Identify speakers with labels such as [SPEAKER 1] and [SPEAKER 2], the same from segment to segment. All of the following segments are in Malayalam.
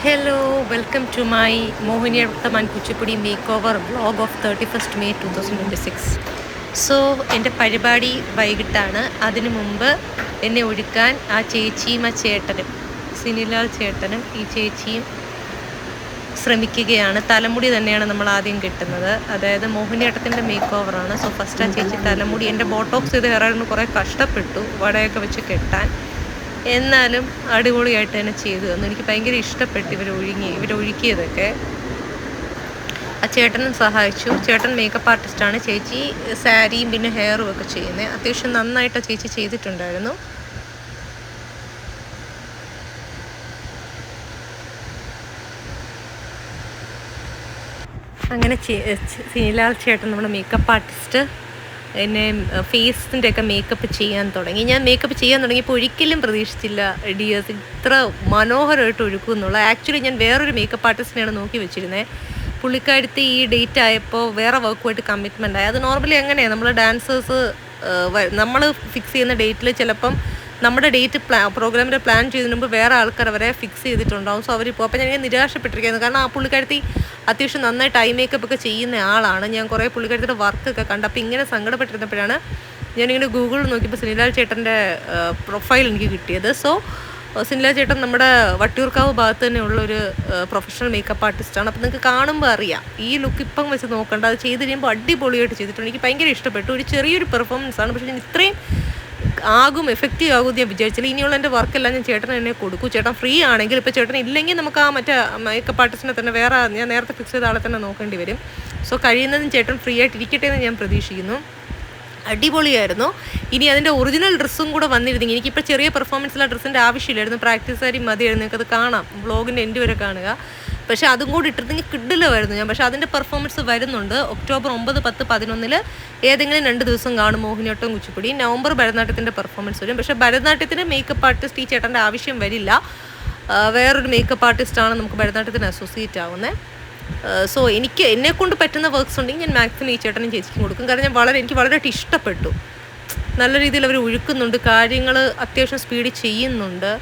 [SPEAKER 1] Hello, welcome to my Mohiniyattam and Kuchipudi makeover vlog of 31st May 2026. So എൻ്റെ പരിപാടി വൈകിട്ടാണ്. അതിനു മുമ്പ് എന്നെ ഒരുക്കാൻ ആ ചേച്ചിയും ആ ചേട്ടനും സിനിലാൽ ചേട്ടനും ഈ ചേച്ചിയും ശ്രമിക്കുകയാണ്. തലമുടി തന്നെയാണ് നമ്മൾ ആദ്യം കിട്ടുന്നത്, അതായത് മോഹിനിയാട്ടത്തിൻ്റെ മേക്ക് ഓവറാണ്. സോ ഫസ്റ്റ് ആ ചേച്ചി തലമുടി എൻ്റെ ബോട്ടോക്സ് ചെയ്ത് ഹെയറിന് കുറേ കഷ്ടപ്പെട്ടു വടയൊക്കെ വെച്ച് കെട്ടാൻ, എന്നാലും അടിപൊളിയായിട്ട് തന്നെ ചെയ്തു തന്നു. എനിക്ക് ഭയങ്കര ഇഷ്ടപ്പെട്ടു ഇവരൊഴുക്കിയതൊക്കെ. ആ ചേട്ടനും സഹായിച്ചു. ചേട്ടൻ മേക്കപ്പ് ആർട്ടിസ്റ്റാണ്, ചേച്ചി സാരിയും പിന്നെ ഹെയറും ഒക്കെ ചെയ്യുന്നത്. അത്യാവശ്യം നന്നായിട്ട് ചേച്ചി ചെയ്തിട്ടുണ്ടായിരുന്നു. അങ്ങനെ സിനിലാൽ ചേട്ടൻ നമ്മുടെ മേക്കപ്പ് ആർട്ടിസ്റ്റ് എന്നെ ഫേസിൻ്റെ ഒക്കെ മേക്കപ്പ് ചെയ്യാൻ തുടങ്ങി. ഞാൻ മേക്കപ്പ് ചെയ്യാൻ തുടങ്ങിയപ്പോൾ ഒരിക്കലും പ്രതീക്ഷിച്ചില്ല ഡിയേഴ്സ് ഇത്ര മനോഹരമായിട്ട് ഒഴുക്കും എന്നുള്ളത്. ആക്ച്വലി ഞാൻ വേറൊരു മേക്കപ്പ് ആർട്ടിസ്റ്റിനെയാണ് നോക്കി വെച്ചിരുന്നത്. പുള്ളിക്കാരത്തി ഈ ഡേറ്റ് ആയപ്പോൾ വേറെ വർക്കുമായിട്ട് കമ്മിറ്റ്മെൻ്റ് ആയി. അത് നോർമലി എങ്ങനെയാണ്, നമ്മൾ ഡാൻസേഴ്സ് നമ്മൾ ഫിക്സ് ചെയ്യുന്ന ഡേറ്റിൽ ചിലപ്പം നമ്മുടെ ഡേറ്റ് പ്രോഗ്രാമിൻ്റെ പ്ലാൻ ചെയ്യുന്നതിന് മുമ്പ് വേറെ ആൾക്കാർ അവരെ ഫിക്സ് ചെയ്തിട്ടുണ്ടാവും. സോ അവരിപ്പോൾ അപ്പോൾ ഞാൻ നിരാശപ്പെട്ടിരിക്കുന്നു. കാരണം ആ പുള്ളിക്കാരത്തി അത്യാവശ്യം നന്നായിട്ട് ഐ മേക്കപ്പ് ഒക്കെ ചെയ്യുന്ന ആളാണ്. ഞാൻ കുറേ പുള്ളിക്കാരത്തിയുടെ വർക്കൊക്കെ കണ്ടു. അപ്പോൾ ഇങ്ങനെ സങ്കടപ്പെട്ടിരുന്നപ്പോഴാണ് ഞാനിങ്ങനെ ഗൂഗിളിൽ നോക്കിയപ്പോൾ സിനിലാൽ ചേട്ടൻ്റെ പ്രൊഫൈൽ എനിക്ക് കിട്ടിയത്. സോ സിനിലാൽ ചേട്ടൻ നമ്മുടെ വട്ടിയൂർക്കാവ് ഭാഗത്ത് തന്നെയുള്ളൊരു പ്രൊഫഷണൽ മേക്കപ്പ് ആർട്ടിസ്റ്റാണ്. അപ്പോൾ നിങ്ങൾക്ക് കാണുമ്പോൾ അറിയാം. ഈ ലുക്ക് ഇപ്പം വെച്ച് നോക്കണ്ട, അത് ചെയ്ത് കഴിയുമ്പോൾ അടിപൊളിയായിട്ട് ചെയ്തിട്ടുണ്ട്. എനിക്ക് ഭയങ്കര ഇഷ്ടപ്പെട്ടു. ഒരു ചെറിയൊരു പെർഫോമൻസാണ്, പക്ഷേ ഞാൻ ഇത്രയും എഫക്റ്റീവ് ആകും ഞാൻ വിചാരിച്ചില്ല. ഇനിയുള്ള എൻ്റെ വർക്കെല്ലാം ഞാൻ ചേട്ടൻ എന്നെ കൊടുക്കും. ചേട്ടൻ ഫ്രീ ആണെങ്കിൽ, ഇപ്പോൾ ചേട്ടൻ ഇല്ലെങ്കിൽ നമുക്ക് ആ മറ്റേ മേക്കപ്പ് ആർട്ടിസ്റ്റിനെ തന്നെ വേറെ ഞാൻ നേരത്തെ ഫിക്സ് ചെയ്ത ആളെ തന്നെ നോക്കേണ്ടി വരും. സോ കഴിയുന്നതും ചേട്ടൻ ഫ്രീ ആയിട്ട് ഇരിക്കട്ടെ എന്ന് ഞാൻ പ്രതീക്ഷിക്കുന്നു. അടിപൊളിയായിരുന്നു. ഇനി അതിൻ്റെ ഒറിജിനൽ ഡ്രസ്സും കൂടെ വന്നിരുന്നെങ്കിൽ, എനിക്കിപ്പോൾ ചെറിയ പെർഫോമൻസിൽ ആ ഡ്രസ്സിൻ്റെ ആവശ്യമില്ലായിരുന്നു, പ്രാക്ടീസ് ആയി മതിയായിരുന്നു. നിങ്ങൾക്കത് കാണാം, വ്ളോഗിൻ്റെ എൻഡ് വരെ കാണുക. പക്ഷേ അതും കൂടി ഇട്ടിരുന്നെങ്കിൽ കിഡിലുമായിരുന്നു ഞാൻ. പക്ഷേ അതിൻ്റെ പെർഫോമൻസ് വരുന്നുണ്ട്. ഒക്ടോബർ 9, 10, 11 ഏതെങ്കിലും 2 ദിവസം കാണും മോഹിനിയാട്ടവും കുച്ചിപ്പുടി. നവംബർ ഭരതനാട്യത്തിൻ്റെ പെർഫോമൻസ് വരും. പക്ഷേ ഭരതനാട്യത്തിന് മേക്കപ്പ് ആർട്ടിസ്റ്റ് ഈ ചേട്ടൻ്റെ ആവശ്യം വരില്ല. വേറൊരു മേക്കപ്പ് ആർട്ടിസ്റ്റാണ് നമുക്ക് ഭരതനാട്യത്തിന് അസോസിയേറ്റ് ആവുന്നത്. സോ എന്നെക്കൊണ്ട് പറ്റുന്ന വർക്ക്സ് ഉണ്ടെങ്കിൽ ഞാൻ മാക്സിമം ഈ ചേട്ടനും ചേച്ചിക്കും കൊടുക്കും. കാരണം എനിക്ക് വളരെയായിട്ട് ഇഷ്ടപ്പെട്ടു. നല്ല രീതിയിൽ അവർ ഒഴുക്കുന്നുണ്ട്, കാര്യങ്ങൾ അത്യാവശ്യം സ്പീഡിൽ ചെയ്യുന്നുണ്ട്.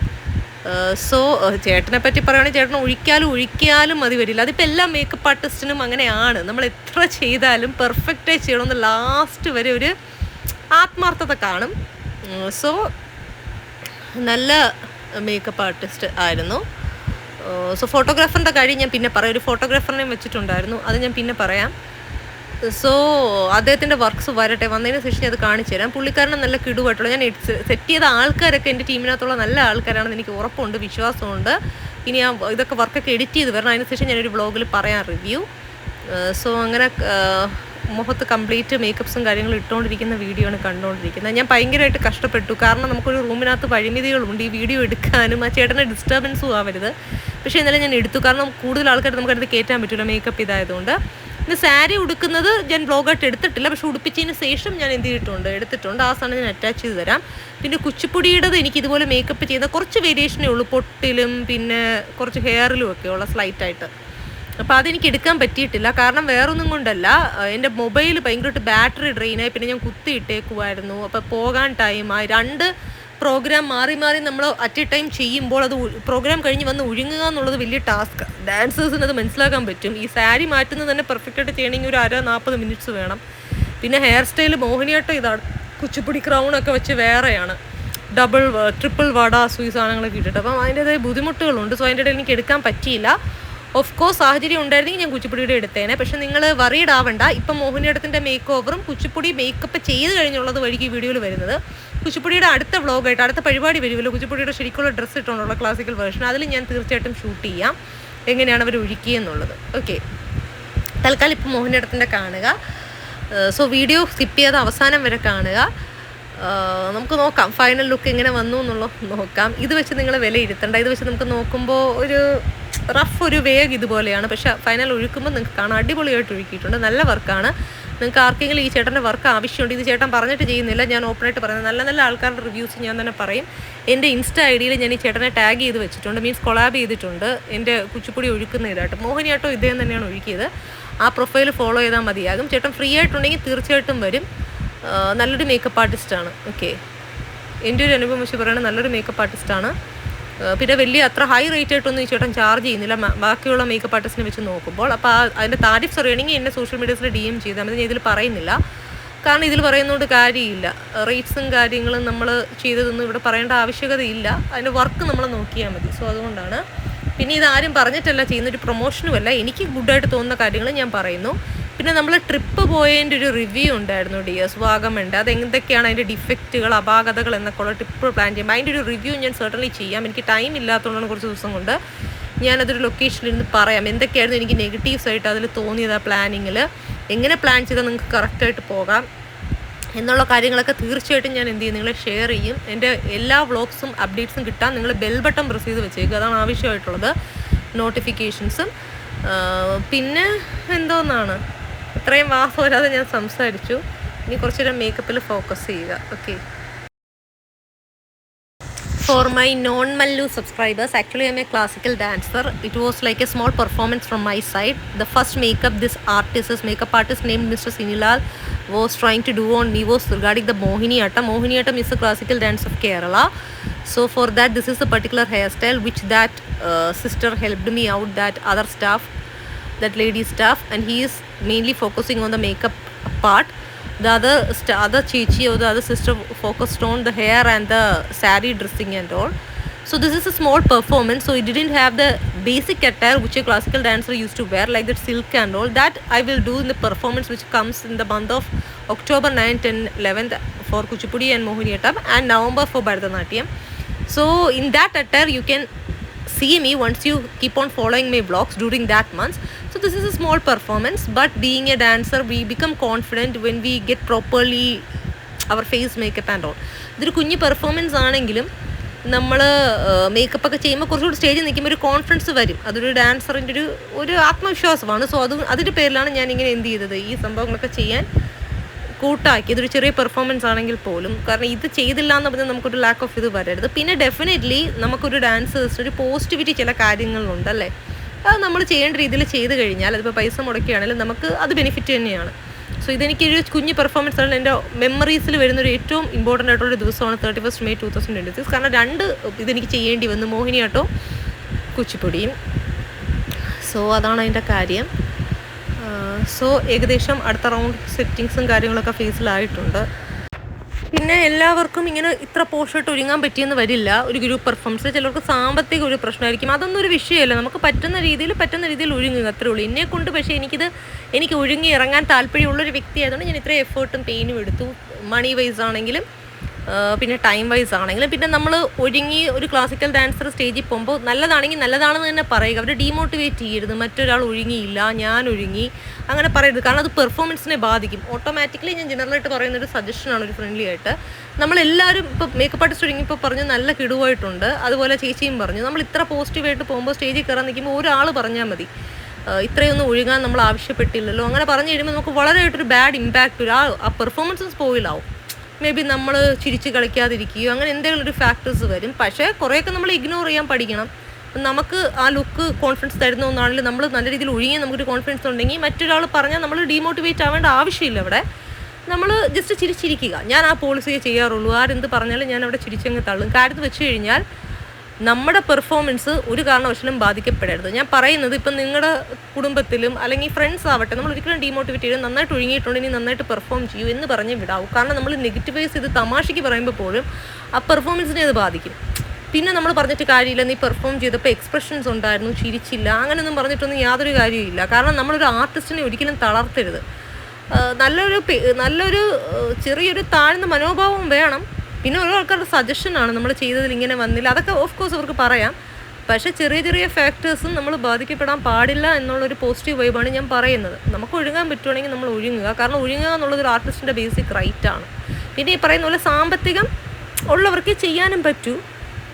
[SPEAKER 1] സോ ചേട്ടനെ പറ്റി പറയുകയാണെങ്കിൽ ചേട്ടൻ ഒഴിക്കാലും മതി വരില്ല. അതിപ്പോൾ എല്ലാ മേക്കപ്പ് ആർട്ടിസ്റ്റിനും അങ്ങനെയാണ്. നമ്മൾ എത്ര ചെയ്താലും പെർഫെക്റ്റായി ചെയ്യണമെന്ന് ലാസ്റ്റ് വരെ ഒരു ആത്മാർത്ഥത കാണും. സോ നല്ല മേക്കപ്പ് ആർട്ടിസ്റ്റ് ആയിരുന്നു. സോ ഫോട്ടോഗ്രാഫറിൻ്റെ കാര്യം ഞാൻ പിന്നെ പറയാം. ഒരു ഫോട്ടോഗ്രാഫറിനെയും വെച്ചിട്ടുണ്ടായിരുന്നു, അത് ഞാൻ പിന്നെ പറയാം. സോ അദ്ദേഹത്തിൻ്റെ വർക്ക്സ് വരട്ടെ, വന്നതിന് ശേഷം അത് കാണിച്ചു തരാം. പുള്ളിക്കാരനെ നല്ല കിടുവായിട്ടുള്ള, ഞാൻ സെറ്റ് ചെയ്ത ആൾക്കാരൊക്കെ എൻ്റെ ടീമിനകത്തുള്ള നല്ല ആൾക്കാരാണെന്ന് എനിക്ക് ഉറപ്പുണ്ട്, വിശ്വാസമുണ്ട്. ഇനി ആ ഇതൊക്കെ വർക്കൊക്കെ എഡിറ്റ് ചെയ്ത് വരണം. അതിന് ശേഷം ഞാനൊരു വ്ളോഗിൽ പറയാം റിവ്യൂ. സോ അങ്ങനെ മുഖത്ത് കംപ്ലീറ്റ് മേക്കപ്സും കാര്യങ്ങളും ഇട്ടുകൊണ്ടിരിക്കുന്ന വീഡിയോ ആണ് കണ്ടുകൊണ്ടിരിക്കുന്നത്. ഞാൻ ഭയങ്കരമായിട്ട് കഷ്ടപ്പെട്ടു. കാരണം നമുക്കൊരു റൂമിനകത്ത് പരിമിതികളുണ്ട് ഈ വീഡിയോ എടുക്കാനും. ആ ചേട്ടൻ്റെ ഡിസ്റ്റർബൻസും ആവരുത്. പക്ഷേ ഇന്നലെ ഞാൻ എടുത്തു, കാരണം കൂടുതൽ ആൾക്കാർ നമുക്കടുത്ത് കയറ്റാൻ പറ്റില്ല മേക്കപ്പ് ഇതായതുകൊണ്ട്. പിന്നെ സാരി ഉടുക്കുന്നത് ഞാൻ വ്ളോഗായിട്ട് എടുത്തിട്ടില്ല, പക്ഷേ ഉടുപ്പിച്ചതിന് ശേഷം ഞാൻ എടുത്തിട്ടുണ്ട്. ആ സാധനം ഞാൻ അറ്റാച്ച് ചെയ്ത് തരാം. പിന്നെ കുച്ചിപ്പുടിയുടേത് എനിക്ക് ഇതുപോലെ മേക്കപ്പ് ചെയ്യുന്ന കുറച്ച് വേരിയേഷനേ ഉള്ളൂ, പൊട്ടിലും പിന്നെ കുറച്ച് ഹെയറിലും ഒക്കെ ഉള്ള സ്ലൈറ്റായിട്ട്. അപ്പോൾ അതെനിക്ക് എടുക്കാൻ പറ്റിയിട്ടില്ല. കാരണം വേറൊന്നും കൊണ്ടല്ല, എൻ്റെ മൊബൈൽ ഭയങ്കരമായിട്ട് ബാറ്ററി ഡ്രെയിനായി. പിന്നെ ഞാൻ കുത്തിയിട്ടേക്കുമായിരുന്നു. അപ്പോൾ പോകാൻ ടൈമായി. 2 പ്രോഗ്രാം മാറി നമ്മൾ അറ്റ് എ ടൈം ചെയ്യുമ്പോൾ അത് പ്രോഗ്രാം കഴിഞ്ഞ് വന്ന് ഒഴുങ്ങുക എന്നുള്ളത് വലിയ ടാസ്ക്. ഡാൻസേഴ്സിന് അത് മനസ്സിലാക്കാൻ പറ്റും. ഈ സാരി മാറ്റുന്നത് തന്നെ പെർഫെക്റ്റായിട്ട് ചെയ്യണമെങ്കിൽ ഒരു 40 മിനിറ്റ്സ് വേണം. പിന്നെ ഹെയർ സ്റ്റൈൽ മോഹിനിയാട്ടം ഇതാണ്, കുച്ചിപ്പുടി ക്രൗണൊക്കെ വെച്ച് വേറെയാണ്. ട്രിപ്പിൾ വട ഈ സാധനങ്ങളൊക്കെ ഇട്ടിട്ട്. അപ്പം അതിൻ്റെതായ ബുദ്ധിമുട്ടുകളുണ്ട്. സോ അതിൻ്റെ ഇടയിൽ എനിക്ക് എടുക്കാൻ പറ്റിയില്ല. ഓഫ് കോഴ്സ് സാഹചര്യം ഉണ്ടായിരുന്നെങ്കിൽ ഞാൻ കുച്ചിപ്പുടിയുടെ എടുത്തേനെ. പക്ഷേ നിങ്ങൾ വറീഡ് ആവണ്ട. ഇപ്പം മോഹിനിയാട്ടത്തിൻ്റെ മേക്ക് ഓവറും കുച്ചിപ്പുടി മേക്കപ്പ് ചെയ്ത് കഴിഞ്ഞുള്ളത് വഴിക്ക് ഈ വീഡിയോയിൽ വരുന്നത്. കുച്ചിപ്പുടിയുടെ അടുത്ത വ്ളോഗായിട്ട് അടുത്ത പരിപാടി വരുമല്ലോ, കുച്ചിപ്പുടിയുടെ ശരിക്കുള്ള ഡ്രസ്സ് ഇട്ടുകൊണ്ടുള്ള ക്ലാസിക്കൽ വേർഷൻ, അതിൽ ഞാൻ തീർച്ചയായിട്ടും ഷൂട്ട് ചെയ്യാം എങ്ങനെയാണ് അവർ ഒഴുക്കിയെന്നുള്ളത്. ഓക്കെ, തൽക്കാലം ഇപ്പം മോഹിനിയാട്ടത്തിൻ്റെ കാണുക. സോ വീഡിയോ സ്കിപ്പ് ചെയ്യാതെ അവസാനം വരെ കാണുക. നമുക്ക് നോക്കാം ഫൈനൽ ലുക്ക് എങ്ങനെ വന്നു എന്നുള്ളത് നോക്കാം. ഇത് വെച്ച് നിങ്ങൾ വിലയിരുത്തണ്ട. ഇത് വെച്ച് നമുക്ക് നോക്കുമ്പോൾ ഒരു റഫ് ഒരു വേഗ് ഇതുപോലെയാണ്. പക്ഷേ ഫൈനൽ ഒഴുക്കുമ്പോൾ നിങ്ങൾക്ക് കാണാം അടിപൊളിയായിട്ട് ഒഴുക്കിയിട്ടുണ്ട്. നല്ല വർക്കാണ്. നിങ്ങൾക്ക് ആർക്കെങ്കിലും ഈ ചേട്ടൻ്റെ വർക്ക് ആവശ്യമുണ്ട്, ഇത് ചേട്ടൻ പറഞ്ഞിട്ട് ചെയ്യുന്നില്ല, ഞാൻ ഓപ്പണായിട്ട് പറയുന്നത്, നല്ല ആൾക്കാരുടെ റിവ്യൂസ് ഞാൻ തന്നെ പറയും. എൻ്റെ ഇൻസ്റ്റ ഐഡിയിൽ ഞാൻ ഈ ചേട്ടനെ ടാഗ് ചെയ്ത് വെച്ചിട്ടുണ്ട്, മീൻസ് കൊളാബ് ചെയ്തിട്ടുണ്ട്. എൻ്റെ കുച്ചിപ്പുടി ഒഴുക്കുന്ന ഇതായിട്ട് മോഹിനിയാട്ടം ഇദ്ദേഹം തന്നെയാണ് ഒഴുക്കിയത്. ആ പ്രൊഫൈൽ ഫോളോ ചെയ്താൽ മതിയാകും. ചേട്ടൻ ഫ്രീ ആയിട്ടുണ്ടെങ്കിൽ തീർച്ചയായിട്ടും വരും. നല്ലൊരു മേക്കപ്പ് ആർട്ടിസ്റ്റാണ്. ഓക്കെ, എൻ്റെ ഒരു അനുഭവം വെച്ച് പറയുന്നത് നല്ലൊരു മേക്കപ്പ് ആർട്ടിസ്റ്റാണ്. പിന്നെ വലിയ അത്ര ഹൈ റേറ്റ് ആയിട്ടൊന്നും ഈ ചേട്ടൻ ചാർജ് ചെയ്യുന്നില്ല ബാക്കിയുള്ള മേക്കപ്പ് ആർട്ടിസ്റ്റിനെ വെച്ച് നോക്കുമ്പോൾ. അപ്പോൾ അതിൻ്റെ താരിഫ്സ് അറിയണമെങ്കിൽ എന്നെ സോഷ്യൽ മീഡിയസിൽ DM ചെയ്താൽ മതി. ഞാൻ ഇതിൽ പറയുന്നില്ല, കാരണം ഇതിൽ പറയുന്നതുകൊണ്ട് കാര്യമില്ല. റേറ്റ്സും കാര്യങ്ങളും നമ്മൾ ചെയ്തതൊന്നും ഇവിടെ പറയേണ്ട ആവശ്യകതയില്ല. അതിൻ്റെ വർക്ക് നമ്മൾ നോക്കിയാൽ മതി. സോ അതുകൊണ്ടാണ്. പിന്നെ ഇതാരും പറഞ്ഞിട്ടല്ല ചെയ്യുന്നൊരു പ്രൊമോഷനുമല്ല, എനിക്ക് ഗുഡായിട്ട് തോന്നുന്ന കാര്യങ്ങൾ ഞാൻ പറയുന്നു. പിന്നെ നമ്മൾ ട്രിപ്പ് പോയതിൻ്റെ ഒരു റിവ്യൂ ഉണ്ടായിരുന്നു ഡിയേഴ്സ്, വാഗമണ്ട്. അത് എന്തൊക്കെയാണ് അതിൻ്റെ ഡിഫക്റ്റുകൾ, അപാകതകൾ എന്നൊക്കെ ഉള്ള ട്രിപ്പ് പ്ലാൻ ചെയ്യുമ്പോൾ അതിൻ്റെ ഒരു റിവ്യൂ ഞാൻ സെർട്ടൺലി ചെയ്യാം. എനിക്ക് ടൈം ഇല്ലാത്തതുകൊണ്ടാണ് കുറച്ച് ദിവസം കൊണ്ട് ഞാനതൊരു ലൊക്കേഷനിൽ നിന്ന് പറയാം എന്തൊക്കെയായിരുന്നു എനിക്ക് നെഗറ്റീവ്സ് ആയിട്ട് അതിൽ തോന്നിയത്. ആ പ്ലാനിങ്ങിൽ എങ്ങനെ പ്ലാൻ ചെയ്താൽ നിങ്ങൾക്ക് കറക്റ്റായിട്ട് പോകാം എന്നുള്ള കാര്യങ്ങളൊക്കെ തീർച്ചയായിട്ടും ഞാൻ എന്ത് ചെയ്യും, നിങ്ങളെ ഷെയർ ചെയ്യും. എൻ്റെ എല്ലാ വ്ളോഗ്സും അപ്ഡേറ്റ്സും കിട്ടാൻ നിങ്ങൾ ബെൽ ബട്ടൺ പ്രസ് ചെയ്ത് വെച്ചേക്കുക. അതാണ് ആവശ്യമായിട്ടുള്ളത്, നോട്ടിഫിക്കേഷൻസും. പിന്നെ എന്തോന്നാണ് ഇത്രയും വാസം വരാതെ ഞാൻ സംസാരിച്ചു. ഇനി കുറച്ച് നേരം മേക്കപ്പിൽ ഫോക്കസ് ചെയ്യുക. Okay. For my non-Mallu subscribers, actually I'm a classical dancer. It was like a small performance from my side. The first makeup this makeup artist named Mr. Sinilal was trying to do on me was regarding the Mohiniyattam. Mohiniyattam is a classical dance of Kerala. So for that, this is a particular hairstyle which that sister helped me out, that other staff, that lady staff, and he is mainly focusing on the makeup part. The other chichi or the other sister focused on the hair and the saree dressing and all. So this is a small performance, so it didn't have the basic attire which a classical dancer used to wear, like that silk and all. That I will do in the performance which comes in the month of October 9, 10, 11th for Kuchipudi and Mohiniyattam, and November for Bharatanatyam. So in that attire you can see me once you keep on following my vlogs during that month. So this is a small performance, but being a dancer we become confident when we get properly our face makeup and all. ഇതൊരു കുഞ്ഞ് പെർഫോമൻസ് ആണെങ്കിലും നമ്മൾ മേക്കപ്പൊക്കെ ചെയ്യുമ്പോൾ കുറച്ചുകൂടി സ്റ്റേജിൽ നിൽക്കുമ്പോൾ ഒരു കോൺഫിഡൻസ് വരും. അതൊരു ഡാൻസറിൻ്റെ ഒരു ആത്മവിശ്വാസമാണ്. സോ അതിൻ്റെ പേരിലാണ് ഞാൻ ഇങ്ങനെ എന്ത് ചെയ്തത്, ഈ സംഭവങ്ങളൊക്കെ ചെയ്യാൻ കൂട്ടാക്കി. ഇതൊരു ചെറിയ പെർഫോമൻസ് ആണെങ്കിൽ പോലും, കാരണം ഇത് ചെയ്തില്ല എന്ന് പറഞ്ഞാൽ നമുക്കൊരു ലാക്ക് ഓഫ് ഇത് വരരുത്. പിന്നെ ഡെഫിനറ്റ്ലി നമുക്കൊരു ഡാൻസേഴ്സിന് ഒരു പോസിറ്റിവിറ്റി ചില കാര്യങ്ങളുണ്ടല്ലേ, അത് നമ്മൾ ചെയ്യേണ്ട രീതിയിൽ ചെയ്ത് കഴിഞ്ഞാൽ അതിപ്പോൾ പൈസ മുടക്കുകയാണെങ്കിലും നമുക്ക് അത് ബെനിഫിറ്റ് തന്നെയാണ്. സോ ഇതെനിക്കൊരു കുഞ്ഞ് പെർഫോമൻസ് ആണ്. എൻ്റെ മെമ്മറീസിൽ വരുന്നൊരു ഏറ്റവും ഇമ്പോർട്ടൻ്റ് ആയിട്ടുള്ളൊരു ദിവസമാണ് 31 May 2026. കാരണം 2 ഇതെനിക്ക് ചെയ്യേണ്ടി വന്നു, മോഹിനിയാട്ടവും കുച്ചിപ്പുടിയും. സോ അതാണ് അതിൻ്റെ കാര്യം. സോ ഏകദേശം അടുത്ത റൗണ്ട് സെറ്റിങ്സും കാര്യങ്ങളൊക്കെ ഫേസിലായിട്ടുണ്ട്. പിന്നെ എല്ലാവർക്കും ഇങ്ങനെ ഇത്ര പോഷായിട്ട് ഒരുങ്ങാൻ പറ്റിയെന്ന് വരില്ല ഒരു ഗ്രൂപ്പ് പെർഫോമൻസ്. ചിലർക്ക് സാമ്പത്തിക ഒരു പ്രശ്നമായിരിക്കും, അതൊന്നും ഒരു വിഷയമല്ല. നമുക്ക് പറ്റുന്ന രീതിയിൽ ഒഴുങ്ങുക, അത്രേ ഉള്ളൂ. എന്നെക്കൊണ്ട് പക്ഷേ എനിക്ക് ഒഴുങ്ങി ഇറങ്ങാൻ താല്പര്യമുള്ളൊരു വ്യക്തി ആയതുകൊണ്ട് ഞാൻ ഇത്ര എഫേർട്ടും പെയിനും എടുത്തു, മണി വൈസ് ആണെങ്കിലും പിന്നെ ടൈം വൈസ് ആണെങ്കിലും. പിന്നെ നമ്മൾ ഒരുങ്ങി ഒരു ക്ലാസിക്കൽ ഡാൻസർ സ്റ്റേജിൽ പോകുമ്പോൾ നല്ലതാണെങ്കിൽ നല്ലതാണെന്ന് തന്നെ പറയുക. അവർ ഡീമോട്ടിവേറ്റ് ചെയ്യരുത്, മറ്റൊരാൾ ഒഴുങ്ങിയില്ല ഞാൻ ഒഴുങ്ങി അങ്ങനെ പറയരുത്, കാരണം അത് പെർഫോമൻസിനെ ബാധിക്കും. ഓട്ടോമാറ്റിക്കലി ഞാൻ ജനറലായിട്ട് പറയുന്നൊരു സജഷനാണ്, ഒരു ഫ്രണ്ട്ലി ആയിട്ട്. നമ്മളെല്ലാവരും ഇപ്പോൾ മേക്കപ്പ് ആർട്ടിസ്റ്റ് ഒരുങ്ങിപ്പോൾ പറഞ്ഞു നല്ല കിടുവായിട്ടുണ്ട്, അതുപോലെ ചേച്ചിയും പറഞ്ഞു. നമ്മൾ ഇത്ര പോസിറ്റീവായിട്ട് പോകുമ്പോൾ സ്റ്റേജിൽ കയറാൻ നിൽക്കുമ്പോൾ ഒരാൾ പറഞ്ഞാൽ മതി ഇത്രയൊന്നും ഒഴുകാൻ നമ്മൾ ആവശ്യപ്പെട്ടില്ലല്ലോ, അങ്ങനെ പറഞ്ഞു കഴിയുമ്പോൾ നമുക്ക് വളരെയായിട്ടൊരു ബാഡ് ഇമ്പാക്റ്റ് ആ പെർഫോമൻസ് സ്പോയിലാവും. മേ ബി നമ്മൾ ചിരിച്ച് കളിക്കാതിരിക്കുകയോ അങ്ങനെ എന്തെങ്കിലും ഒരു ഫാക്ടേഴ്സ് വരും. പക്ഷേ കുറേയൊക്കെ നമ്മൾ ഇഗ്നോർ ചെയ്യാൻ പഠിക്കണം. നമുക്ക് ആ ലുക്ക് കോൺഫിഡൻസ് തരുന്ന ഒന്നാണെങ്കിൽ നമ്മൾ നല്ല രീതിയിൽ ഒഴുകി നമുക്കൊരു കോൺഫിഡൻസ് ഉണ്ടെങ്കിൽ മറ്റൊരാൾ പറഞ്ഞാൽ നമ്മൾ ഡീമോട്ടിവേറ്റ് ആവേണ്ട ആവശ്യമില്ല. അവിടെ നമ്മൾ ജസ്റ്റ് ചിരിച്ചിരിക്കുക. ഞാൻ ആ പോളിസിയെ ചെയ്യാറുള്ളൂ. ആരെന്ത് പറഞ്ഞാലും ഞാൻ അവിടെ ചിരിച്ചങ്ങ് തള്ളും. കാര്യത്ത് വെച്ച് കഴിഞ്ഞാൽ നമ്മുടെ പെർഫോമൻസ് ഒരു കാരണവശാലും ബാധിക്കപ്പെടരുത്. ഞാൻ പറയുന്നത് ഇപ്പം നിങ്ങളുടെ കുടുംബത്തിലും അല്ലെങ്കിൽ ഫ്രണ്ട്സ് ആവട്ടെ, നമ്മൾ ഒരിക്കലും ഡീമോട്ടിവേറ്റ് ചെയ്ത് നന്നായിട്ട് ഒഴുങ്ങിയിട്ടുണ്ട് ഇനി നന്നായിട്ട് പെർഫോം ചെയ്യൂ എന്ന് പറഞ്ഞ് വിടാവും. കാരണം നമ്മൾ നെഗറ്റീവൈസ് ചെയ്ത് തമാശയ്ക്ക് പറയുമ്പോൾ പോലും ആ പെർഫോമൻസിനെ അത് ബാധിക്കും. പിന്നെ നമ്മൾ പറഞ്ഞിട്ട് കാര്യമില്ല, നീ പെർഫോം ചെയ്തപ്പോൾ എക്സ്പ്രഷൻസ് ഉണ്ടായിരുന്നു, ചിരിച്ചില്ല, അങ്ങനെയൊന്നും പറഞ്ഞിട്ടൊന്നും യാതൊരു കാര്യമില്ല. കാരണം നമ്മളൊരു ആർട്ടിസ്റ്റിനെ ഒരിക്കലും തളർത്തരുത്. നല്ലൊരു ചെറിയൊരു താഴ്ന്ന മനോഭാവം വേണം. പിന്നെ ഓരോ ആൾക്കാരുടെ സജഷനാണ് നമ്മൾ ചെയ്തതിൽ ഇങ്ങനെ വന്നില്ല, അതൊക്കെ ഓഫ് കോഴ്സ് അവർക്ക് പറയാം. പക്ഷേ ചെറിയ ഫാക്ടേഴ്സും നമ്മൾ ബാധിക്കപ്പെടാൻ പാടില്ല എന്നുള്ളൊരു പോസിറ്റീവ് വൈബാണ് ഞാൻ പറയുന്നത്. നമുക്ക് ഒഴുകാൻ പറ്റുവാണെങ്കിൽ നമ്മൾ ഒഴുങ്ങുക. കാരണം ഒഴുകുക എന്നുള്ളതൊരു ആർട്ടിസ്റ്റിൻ്റെ ബേസിക് റൈറ്റാണ്. പിന്നെ ഈ പറയുന്ന പോലെ സാമ്പത്തികം ഉള്ളവർക്ക് ചെയ്യാനും പറ്റൂ.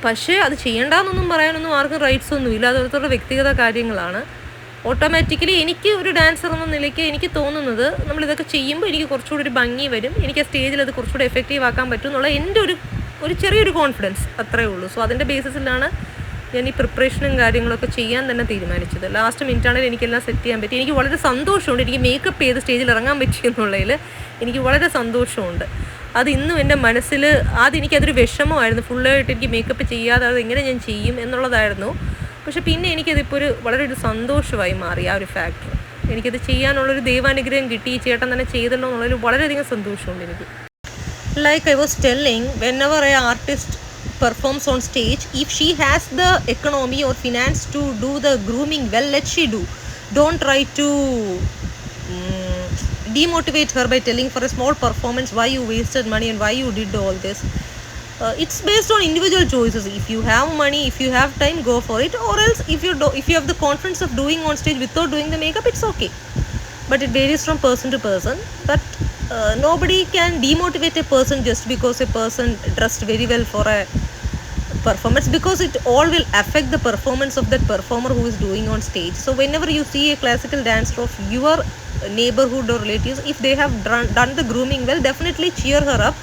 [SPEAKER 1] പക്ഷേ അത് ചെയ്യേണ്ടെന്നൊന്നും പറയാനൊന്നും ആർക്കും റൈറ്റ്സ് ഒന്നുമില്ല. അത് ഓരോരുത്തരുടെ വ്യക്തിഗത കാര്യങ്ങളാണ്. ഓട്ടോമാറ്റിക്കലി എനിക്ക് ഒരു ഡാൻസർ എന്ന നിലയ്ക്ക് എനിക്ക് തോന്നുന്നത് നമ്മളിതൊക്കെ ചെയ്യുമ്പോൾ എനിക്ക് കുറച്ചുകൂടി ഒരു ഭംഗി വരും, എനിക്ക് ആ സ്റ്റേജിൽ അത് കുറച്ചുകൂടി എഫക്റ്റീവ് ആക്കാൻ പറ്റും എന്നുള്ള എൻ്റെ ഒരു ചെറിയൊരു കോൺഫിഡൻസ് അത്രയേ ഉള്ളൂ. സോ അതിൻ്റെ ബേസിസിലാണ് ഞാൻ ഈ പ്രിപ്പറേഷനും കാര്യങ്ങളൊക്കെ ചെയ്യാൻ തന്നെ തീരുമാനിച്ചത്. ലാസ്റ്റ് മിനിറ്റാണെങ്കിൽ എനിക്കെല്ലാം സെറ്റ് ചെയ്യാൻ പറ്റി. എനിക്ക് വളരെ സന്തോഷമുണ്ട്. എനിക്ക് മേക്കപ്പ് ചെയ്ത് സ്റ്റേജിൽ ഇറങ്ങാൻ പറ്റി എന്നുള്ളതിൽ എനിക്ക് വളരെ സന്തോഷമുണ്ട്. അത് ഇന്നും എൻ്റെ മനസ്സിൽ ആദ്യം എനിക്കതൊരു വിഷമമായിരുന്നു. ഫുള്ളായിട്ട് എനിക്ക് മേക്കപ്പ് ചെയ്യാതെ അത് എങ്ങനെ ഞാൻ ചെയ്യും എന്നുള്ളതായിരുന്നു. പക്ഷെ പിന്നെ എനിക്കതിപ്പോൾ വളരെ ഒരു സന്തോഷമായി മാറി ആ ഒരു ഫാക്ടർ. എനിക്കത് ചെയ്യാനുള്ളൊരു ദൈവാനുഗ്രഹം കിട്ടി, ഈ ചേട്ടൻ തന്നെ ചെയ്തല്ലോ എന്നുള്ളൊരു വളരെയധികം സന്തോഷമുണ്ട് എനിക്ക്. Like I was telling, whenever an artist performs on stage, if she has the economy or finance to do the grooming well, let she do. Don't try to demotivate her by telling for a small performance why you wasted money and why you did all this. It's based on individual choices. If you have money, if you have time, go for it. Or else if you have the confidence of doing on stage without doing the makeup, it's okay. But it varies from person to person. But nobody can demotivate a person just because a person dressed very well for a performance, because it all will affect the performance of that performer who is doing on stage. So whenever you see a classical dancer of your neighborhood or relatives, if they have done the grooming well, definitely cheer her up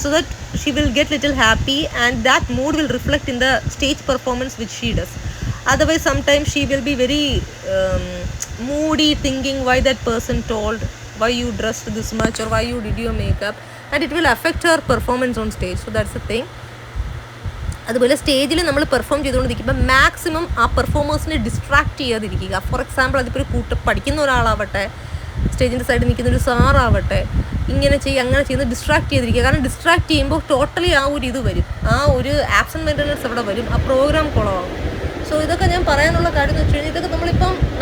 [SPEAKER 1] so that she will get little happy, and that mood will reflect in the stage performance which she does. Otherwise sometimes she will be very moody, thinking why that person told, why you dressed this much, or why you did your makeup, and it will affect her performance on stage. So that's the thing. അതുപോലെ സ്റ്റേജിൽ നമ്മൾ പെർഫോം ചെയ്തുകൊണ്ടിരിക്കുമ്പോൾ മാക്സിമം ആ പെർഫോമേഴ്സിനെ ഡിസ്ട്രാക്ട് ചെയ്യാതിരിക്കുക. ഫോർ എക്സാമ്പിൾ, അതിപ്പോൾ ഒരു പഠിക്കുന്ന ഒരാളാവട്ടെ, സ്റ്റേജിൻ്റെ സൈഡിൽ നിൽക്കുന്ന ഒരു സാറാവട്ടെ, ഇങ്ങനെ ചെയ്യുക അങ്ങനെ ചെയ്യുന്നത് ഡിസ്ട്രാക്ട് ചെയ്തിരിക്കുക. കാരണം ഡിസ്ട്രാക്ട് ചെയ്യുമ്പോൾ ടോട്ടലി ആ ഒരു ഇത് വരും, ആ ഒരു ആബ്സെൻറ്റ് മെയിൻ്റനൻസ് അവിടെ വരും, ആ പ്രോഗ്രാം കുളമാകും. സോ ഇതൊക്കെ ഞാൻ പറയാനുള്ള കാര്യം എന്ന് വെച്ച് കഴിഞ്ഞാൽ, ഇതൊക്കെ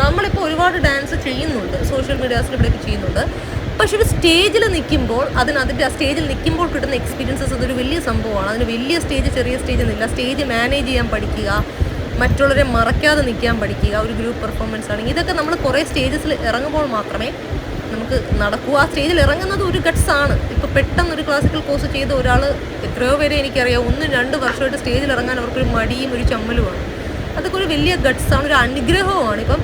[SPEAKER 1] നമ്മളിപ്പോൾ ഒരുപാട് ഡാൻസ് ചെയ്യുന്നുണ്ട്, സോഷ്യൽ മീഡിയാസിൽ ഇവിടെയൊക്കെ ചെയ്യുന്നുണ്ട്. പക്ഷെ ഒരു സ്റ്റേജിൽ നിൽക്കുമ്പോൾ അതിൻ്റെ ആ സ്റ്റേജിൽ നിൽക്കുമ്പോൾ കിട്ടുന്ന എക്സ്പീരിയൻസസ് അതൊരു വലിയ സംഭവമാണ്. അതിന് വലിയ സ്റ്റേജ് ചെറിയ സ്റ്റേജ് എന്നില്ല. സ്റ്റേജ് മാനേജ് ചെയ്യാൻ പഠിക്കുക, മറ്റുള്ളവരെ മറക്കാതെ നിൽക്കാൻ പഠിക്കുക, ഒരു ഗ്രൂപ്പ് പെർഫോമൻസ് ആണെങ്കിൽ ഇതൊക്കെ നമ്മൾ കുറേ സ്റ്റേജസിൽ ഇറങ്ങുമ്പോൾ മാത്രമേ നമുക്ക് നടക്കൂ. ആ സ്റ്റേജിൽ ഇറങ്ങുന്നത് ഒരു ഗട്ട്സാണ്. ഇപ്പോൾ പെട്ടെന്നൊരു ക്ലാസിക്കൽ കോഴ്സ് ചെയ്ത ഒരാൾ, എത്രയോ പേരെ എനിക്കറിയാം, 1-2 വർഷമായിട്ട് സ്റ്റേജിൽ ഇറങ്ങാൻ അവർക്കൊരു മടിയും ഒരു ചമ്മലുമാണ്. അതൊക്കെ ഒരു വലിയ ഗട്ട്സാണ്, ഒരു അനുഗ്രഹമാണ്. ഇപ്പം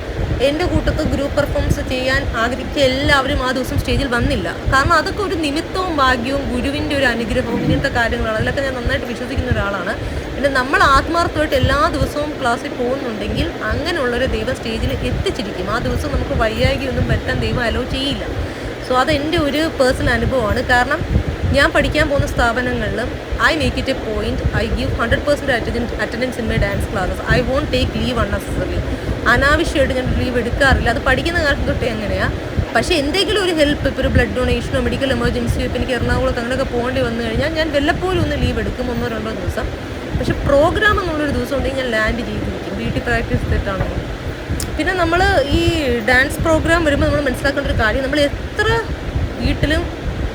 [SPEAKER 1] എൻ്റെ കൂട്ടത്ത് ഗ്രൂപ്പ് പെർഫോമൻസ് ചെയ്യാൻ ആഗ്രഹിച്ച എല്ലാവരും ആ ദിവസം സ്റ്റേജിൽ വന്നില്ല. കാരണം അതൊക്കെ ഒരു നിമിത്തവും ഭാഗ്യവും ഗുരുവിൻ്റെ ഒരു അനുഗ്രഹവും ഇങ്ങനത്തെ കാര്യങ്ങളാണ്. അതിലൊക്കെ ഞാൻ നന്നായിട്ട് വിശ്വസിക്കുന്ന ഒരാളാണ്. പിന്നെ നമ്മൾ ആത്മാർത്ഥമായിട്ട് എല്ലാ ദിവസവും ക്ലാസ്സിൽ പോകുന്നുണ്ടെങ്കിൽ അങ്ങനെയുള്ളൊരു ദൈവം സ്റ്റേജിൽ എത്തിച്ചിരിക്കും. ആ ദിവസം നമുക്ക് വയ്യാകിയൊന്നും പറ്റാൻ ദൈവം അലോ ചെയ്യില്ല. സോ അതെൻ്റെ ഒരു പേഴ്സണൽ അനുഭവമാണ്. കാരണം ഞാൻ പഠിക്കാൻ പോകുന്ന സ്ഥാപനങ്ങളിലും I make it a point, I give 100% attendance in my dance classes. I won't take leave unnecessarily. അനാവശ്യമായിട്ട് ഞാൻ ലീവ് എടുക്കാറില്ല. അത് പഠിക്കുന്ന കാലത്ത് തൊട്ടേ അങ്ങനെയാണ്. പക്ഷേ എന്തെങ്കിലും ഒരു ഹെൽപ്പ്, ഇപ്പോൾ ഒരു ബ്ലഡ് ഡൊണേഷനോ മെഡിക്കൽ എമർജൻസിയോ, ഇപ്പോൾ എനിക്ക് എറണാകുളത്ത് അങ്ങനെയൊക്കെ പോകേണ്ടി വന്നു കഴിഞ്ഞാൽ ഞാൻ വല്ലപ്പോഴും ഒന്ന് ലീവ് എടുക്കും, 1-2 ദിവസം. പക്ഷേ പ്രോഗ്രാം എന്നുള്ളൊരു ദിവസം ഉണ്ടെങ്കിൽ ഞാൻ ലാൻഡ് ചെയ്തിരിക്കും, വീട്ടിൽ പ്രാക്ടീസ് ചെയ്തിട്ടാണെങ്കിൽ. പിന്നെ നമ്മൾ ഈ ഡാൻസ് പ്രോഗ്രാം വരുമ്പോൾ നമ്മൾ മനസ്സിലാക്കേണ്ട ഒരു കാര്യം, നമ്മൾ എത്ര വീട്ടിലും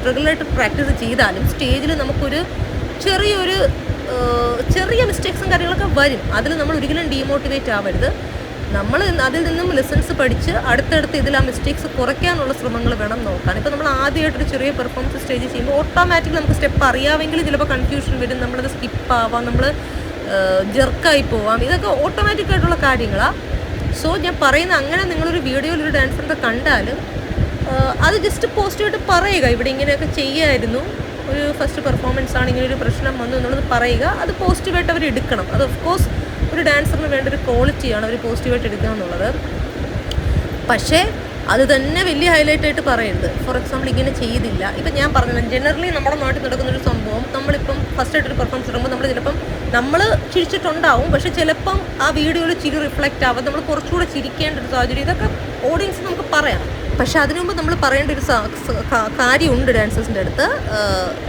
[SPEAKER 1] റെഗുലറായിട്ട് പ്രാക്ടീസ് ചെയ്താലും സ്റ്റേജിൽ നമുക്കൊരു ചെറിയ മിസ്റ്റേക്സും കാര്യങ്ങളൊക്കെ വരും. അതിൽ നമ്മൾ ഒരിക്കലും ഡീമോട്ടിവേറ്റ് ആവരുത്. നമ്മൾ അതിൽ നിന്നും ലെസൺസ് പഠിച്ച് അടുത്തടുത്ത് ഇതിൽ ആ മിസ്റ്റേക്സ് കുറയ്ക്കാനുള്ള ശ്രമങ്ങൾ വേണം നോക്കാൻ. ഇപ്പോൾ നമ്മൾ ആദ്യമായിട്ടൊരു ചെറിയ പെർഫോമൻസ് സ്റ്റേജ് ചെയ്യുമ്പോൾ ഓട്ടോമാറ്റിക്കലി നമുക്ക് സ്റ്റെപ്പ് അറിയാമെങ്കിൽ ചിലപ്പോൾ കൺഫ്യൂഷൻ വരും, നമ്മളത് സ്കിപ്പാവാം, നമ്മൾ ജെർക്കായി പോവാം. ഇതൊക്കെ ഓട്ടോമാറ്റിക്കായിട്ടുള്ള കാര്യങ്ങളാണ്. സോ ഞാൻ പറയുന്ന, അങ്ങനെ നിങ്ങളൊരു വീഡിയോയിൽ ഒരു ഡാൻസറിൻ്റെ കണ്ടാലും അത് ജസ്റ്റ് പോസിറ്റീവായിട്ട് പറയുക, ഇവിടെ ഇങ്ങനെയൊക്കെ ചെയ്യായിരുന്നു, ഒരു ഫസ്റ്റ് പെർഫോമൻസ് ആണ്, ഇങ്ങനെ ഒരു പ്രശ്നം വന്നു എന്നുള്ളത് പറയുക. അത് പോസിറ്റീവായിട്ട് അവർ എടുക്കണം. അത് ഓഫ് കോഴ്സ് ഒരു ഡാൻസറിന് വേണ്ട ഒരു ക്വാളിറ്റിയാണ് അവർ പോസിറ്റീവായിട്ട് എടുക്കുക എന്നുള്ളത്. പക്ഷേ അത് തന്നെ വലിയ ഹൈലൈറ്റ് ആയിട്ട് പറയരുത്. ഫോർ എക്സാമ്പിൾ, ഇങ്ങനെ ചെയ്തില്ല. ഇപ്പം ഞാൻ പറഞ്ഞത് ജനറലി നമ്മുടെ നാട്ടിൽ നടക്കുന്നൊരു സംഭവം, നമ്മളിപ്പം ഫസ്റ്റായിട്ടൊരു പെർഫോമൻസ് ഇടുമ്പോൾ നമ്മൾ ചിരിച്ചിട്ടുണ്ടാവും, പക്ഷേ ചിലപ്പം ആ വീഡിയോയിൽ ചിരി റിഫ്ലക്റ്റ് ആവാം, നമ്മൾ കുറച്ചുകൂടെ ചിരിക്കേണ്ട ഒരു സാഹചര്യം. ഇതൊക്കെ ഓഡിയൻസ് നമുക്ക് പറയാം. പക്ഷേ അതിനു മുമ്പ് നമ്മൾ പറയേണ്ട ഒരു കാര്യമുണ്ട് ഡാൻസേഴ്സിൻ്റെ അടുത്ത്.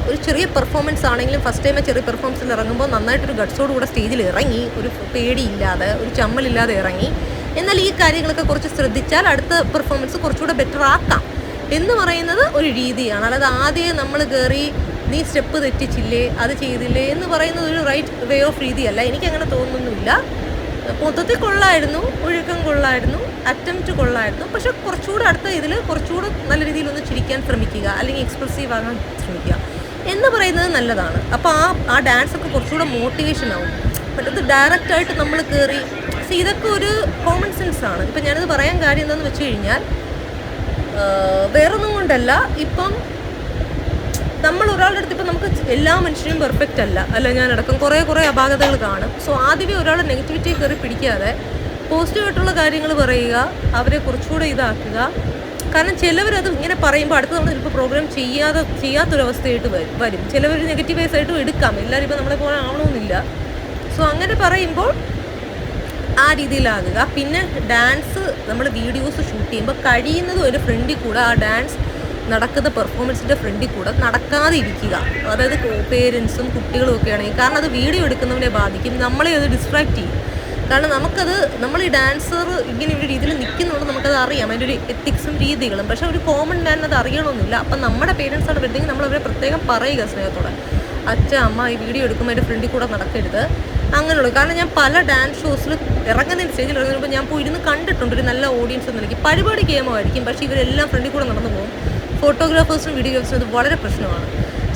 [SPEAKER 1] ഒരു ചെറിയ പെർഫോമൻസ് ആണെങ്കിലും ഫസ്റ്റ് ടൈം ചെറിയ പെർഫോമൻസിൽ ഇറങ്ങുമ്പോൾ നന്നായിട്ടൊരു ഗട്ട്സോട് കൂടെ സ്റ്റേജിൽ ഇറങ്ങി, ഒരു പേടിയില്ലാതെ, ഒരു ചമ്മലില്ലാതെ ഇറങ്ങി. എന്നാൽ ഈ കാര്യങ്ങളൊക്കെ കുറച്ച് ശ്രദ്ധിച്ചാൽ അടുത്ത പെർഫോമൻസ് കുറച്ചുകൂടെ ബെറ്റർ ആക്കാം എന്ന് പറയുന്നത് ഒരു രീതിയാണ്. അല്ലാതെ ആദ്യം നമ്മൾ കയറി നീ സ്റ്റെപ്പ് തെറ്റിച്ചില്ലേ, അത് ചെയ്തില്ലേ എന്ന് പറയുന്നത് ഒരു റൈറ്റ് വേ ഓഫ് രീതിയല്ല. എനിക്കങ്ങനെ തോന്നുന്നില്ല. മൊത്തത്തിൽ കൊള്ളായിരുന്നു, ഒഴുക്കം കൊള്ളായിരുന്നു, അറ്റംപ്റ്റ് കൊള്ളായിരുന്നു. പക്ഷെ കുറച്ചുകൂടെ അടുത്ത ഇതിൽ കുറച്ചുകൂടെ നല്ല രീതിയിലൊന്ന് ചിരിക്കാൻ ശ്രമിക്കുക, അല്ലെങ്കിൽ എക്സ്പ്രസീവ് ആകാൻ ശ്രമിക്കുക എന്ന് പറയുന്നത് നല്ലതാണ്. അപ്പോൾ ആ ഡാൻസൊക്കെ കുറച്ചുകൂടെ മോട്ടിവേഷൻ ആവും. മറ്റത് ഡയറക്റ്റായിട്ട് നമ്മൾ കയറി, ഇതൊക്കെ ഒരു കോമൺ സെൻസാണ്. ഇപ്പം ഞാനത് പറയാൻ കാര്യം എന്താണെന്ന് വെച്ച് കഴിഞ്ഞാൽ, വേറൊന്നും കൊണ്ടല്ല, ഇപ്പം നമ്മൾ ഒരാളുടെ അടുത്ത്, ഇപ്പം നമുക്ക് എല്ലാ മനുഷ്യരും പെർഫെക്റ്റ് അല്ല, ഞാനടക്കം കുറേ അപാകതകൾ കാണും. സോ ആദ്യമേ ഒരാളുടെ നെഗറ്റിവിറ്റി കയറി പിടിക്കാതെ പോസിറ്റീവായിട്ടുള്ള കാര്യങ്ങൾ പറയുക, അവരെ കുറച്ചുകൂടെ ഇതാക്കുക. കാരണം ചിലവരത് ഇങ്ങനെ പറയുമ്പോൾ അടുത്ത നമ്മൾ ചിലപ്പോൾ പ്രോഗ്രാം ചെയ്യാത്തൊരവസ്ഥയായിട്ട് വരും. ചിലവർ നെഗറ്റീവൈസ് ആയിട്ടും എടുക്കാം, എല്ലാവരും ഇപ്പോൾ നമ്മളെ പോലെ ആവണമെന്നില്ല. സോ അങ്ങനെ പറയുമ്പോൾ ആ രീതിയിലാകുക. പിന്നെ ഡാൻസ് നമ്മൾ വീഡിയോസ് ഷൂട്ട് ചെയ്യുമ്പോൾ കഴിയുന്നതും ഒരു ഫ്രണ്ടിൽ കൂടെ ആ ഡാൻസ് നടക്കുന്ന പെർഫോമൻസിൻ്റെ ഫ്രണ്ടിൽ കൂടെ നടക്കാതെ ഇരിക്കുക. അതായത് പേരൻസും കുട്ടികളും ഒക്കെ ആണെങ്കിൽ, കാരണം അത് വീഡിയോ എടുക്കുന്നവനെ ബാധിക്കും, നമ്മളെ അത് ഡിസ്ട്രാക്ട് ചെയ്യും. കാരണം നമ്മൾ ഈ ഡാൻസർ ഇങ്ങനെ ഒരു രീതിയിൽ നിൽക്കുന്നുണ്ട്, നമുക്കത് അറിയാം, അതിൻ്റെ ഒരു എത്തിക്സും രീതികളും. പക്ഷേ ഒരു കോമൺ മാൻ അത് അറിയണമെന്നില്ല. അപ്പം നമ്മുടെ പേരൻസ് അവിടെ വരുന്നെങ്കിൽ നമ്മളവരെ പ്രത്യേകം പറയുക സ്നേഹത്തോടെ, അച്ഛ അമ്മ ഈ വീഡിയോ എടുക്കുമ്പോൾ അതിൻ്റെ ഫ്രണ്ടിൽ കൂടെ നടക്കരുത് അങ്ങനെയുള്ളൂ. കാരണം ഞാൻ പല ഡാൻസ് ഷോസിൽ സ്റ്റേജിൽ ഇറങ്ങുമ്പോൾ ഞാൻ പോയി ഇരുന്ന് കണ്ടിട്ടുണ്ട്. ഒരു നല്ല ഓഡിയൻസ് എന്ന നിലയ്ക്ക് പരിപാടി ഗെയിമായിരിക്കും, പക്ഷേ ഇവരെല്ലാം ഫ്രണ്ടിൽ കൂടെ നടന്നു പോകും. ഫോട്ടോഗ്രാഫേഴ്സും വീഡിയോഗ്രാഫേഴ്സും ഇത് വളരെ പ്രശ്നമാണ്.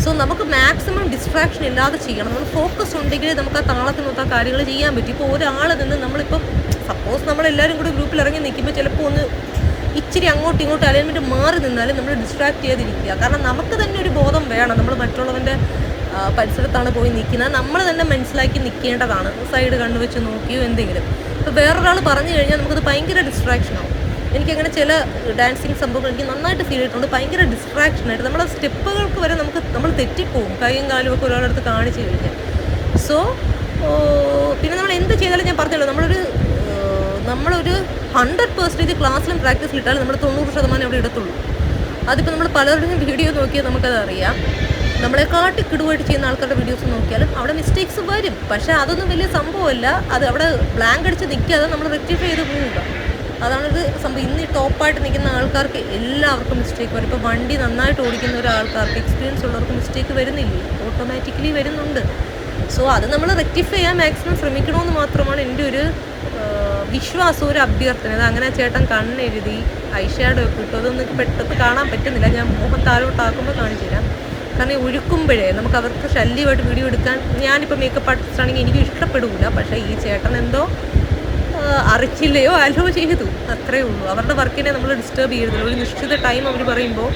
[SPEAKER 1] സോ നമുക്ക് മാക്സിമം ഡിസ്ട്രാക്ഷൻ ഇല്ലാതെ ചെയ്യണം. നമ്മൾ ഫോക്കസ് ഉണ്ടെങ്കിൽ നമുക്ക് ആ താളത്തിനൊത്ത കാര്യങ്ങൾ ചെയ്യാൻ പറ്റും. ഇപ്പോൾ ഒരാൾ നിന്ന് നമ്മളിപ്പം സപ്പോസ് നമ്മളെല്ലാവരും കൂടി ഗ്രൂപ്പിൽ ഇറങ്ങി നിൽക്കുമ്പോൾ ചിലപ്പോൾ ഒന്ന് ഇച്ചിരി അങ്ങോട്ടും ഇങ്ങോട്ടും അലൈൻമെൻറ്റ് മാറി നിന്നാലും നമ്മൾ ഡിസ്ട്രാക്ട് ചെയ്തിരിക്കുക. കാരണം നമുക്ക് തന്നെ ഒരു ബോധം വേണം, നമ്മൾ മറ്റുള്ളവൻ്റെ പരിസരത്താണ് പോയി നിൽക്കുന്നത്, നമ്മൾ തന്നെ മനസ്സിലാക്കി നിൽക്കേണ്ടതാണ്. സൈഡ് കണ്ണുവെച്ച് നോക്കിയോ എന്തെങ്കിലും. ഇപ്പോൾ വേറൊരാൾ പറഞ്ഞു കഴിഞ്ഞാൽ നമുക്കത് ഭയങ്കര ഡിസ്ട്രാക്ഷനാവും. എനിക്കങ്ങനെ ചില ഡാൻസിങ് സംഭവങ്ങൾ എനിക്ക് നന്നായിട്ട് ഫീൽ ചെയ്തിട്ടുണ്ട്. ഭയങ്കര ഡിസ്ട്രാക്ഷനായിട്ട് നമ്മുടെ സ്റ്റെപ്പുകൾക്ക് വരെ നമ്മൾ തെറ്റിപ്പോവും, കൈയും കാലും ഒക്കെ ഒരാളടുത്ത് കാണിച്ചു കഴിഞ്ഞാൽ. സോ പിന്നെ നമ്മൾ എന്ത് ചെയ്താലും ഞാൻ പറഞ്ഞല്ലോ, നമ്മളൊരു 100% ക്ലാസ്സിലും പ്രാക്ടീസിലിട്ടാലും നമ്മൾ 90% അവിടെ ഇടത്തുള്ളൂ. അതിപ്പോൾ നമ്മൾ പലരുടെയും വീഡിയോ നോക്കിയാൽ നമുക്കത് അറിയാം. നമ്മളെക്കാട്ടി കിടുവായിട്ട് ചെയ്യുന്ന ആൾക്കാരുടെ വീഡിയോസ് നോക്കിയാലും അവിടെ മിസ്റ്റേക്സ് വരും. പക്ഷേ അതൊന്നും വലിയ സംഭവമല്ല. അത് അവിടെ ബ്ലാങ്ക് അടിച്ച് നിൽക്കാതെ നമ്മൾ റെക്ടിഫൈ ചെയ്ത് പോവുക. അതാണിത് സംഭവം. ഇന്ന് ഈ ടോപ്പായിട്ട് നിൽക്കുന്ന ആൾക്കാർക്ക് എല്ലാവർക്കും മിസ്റ്റേക്ക് വരും. ഇപ്പോൾ വണ്ടി നന്നായിട്ട് ഓടിക്കുന്ന ഒരാൾക്കാർക്ക്, എക്സ്പീരിയൻസ് ഉള്ളവർക്ക് മിസ്റ്റേക്ക് വരുന്നില്ലേ, ഓട്ടോമാറ്റിക്കലി വരുന്നുണ്ട്. സോ അത് നമ്മൾ റെക്ടിഫൈ ചെയ്യാൻ മാക്സിമം ശ്രമിക്കണമെന്ന് മാത്രമാണ് എൻ്റെ ഒരു വിശ്വാസം, ഒരു അഭ്യർത്ഥന. അത് അങ്ങനെ ചേട്ടൻ കണ്ണെഴുതി ഐഷാഡോ ഒക്കെ ഇട്ടു, അതൊന്നും പെട്ടെന്ന് കാണാൻ പറ്റുന്നില്ല. ഞാൻ മുഖം താഴോട്ടാക്കുമ്പോൾ കാണിച്ചു തരാം. കാരണം ഒഴുക്കുമ്പോഴേ നമുക്ക് അവർക്ക് ശല്യമായിട്ട് വീഡിയോ എടുക്കാൻ, ഞാനിപ്പോൾ മേക്കപ്പ് ആർട്ടിസ്റ്റ് ആണെങ്കിൽ എനിക്ക് ഇഷ്ടപ്പെടില്ല. പക്ഷേ ഈ ചേട്ടൻ എന്തോ അറിച്ചില്ലയോ അലോ ചെയ്തു, അത്രേ ഉള്ളൂ. അവരുടെ വർക്കിനെ നമ്മൾ ഡിസ്റ്റർബ് ചെയ്യരുതല്ലോ. ഒരു നിശ്ചിത ടൈം അവർ പറയുമ്പോൾ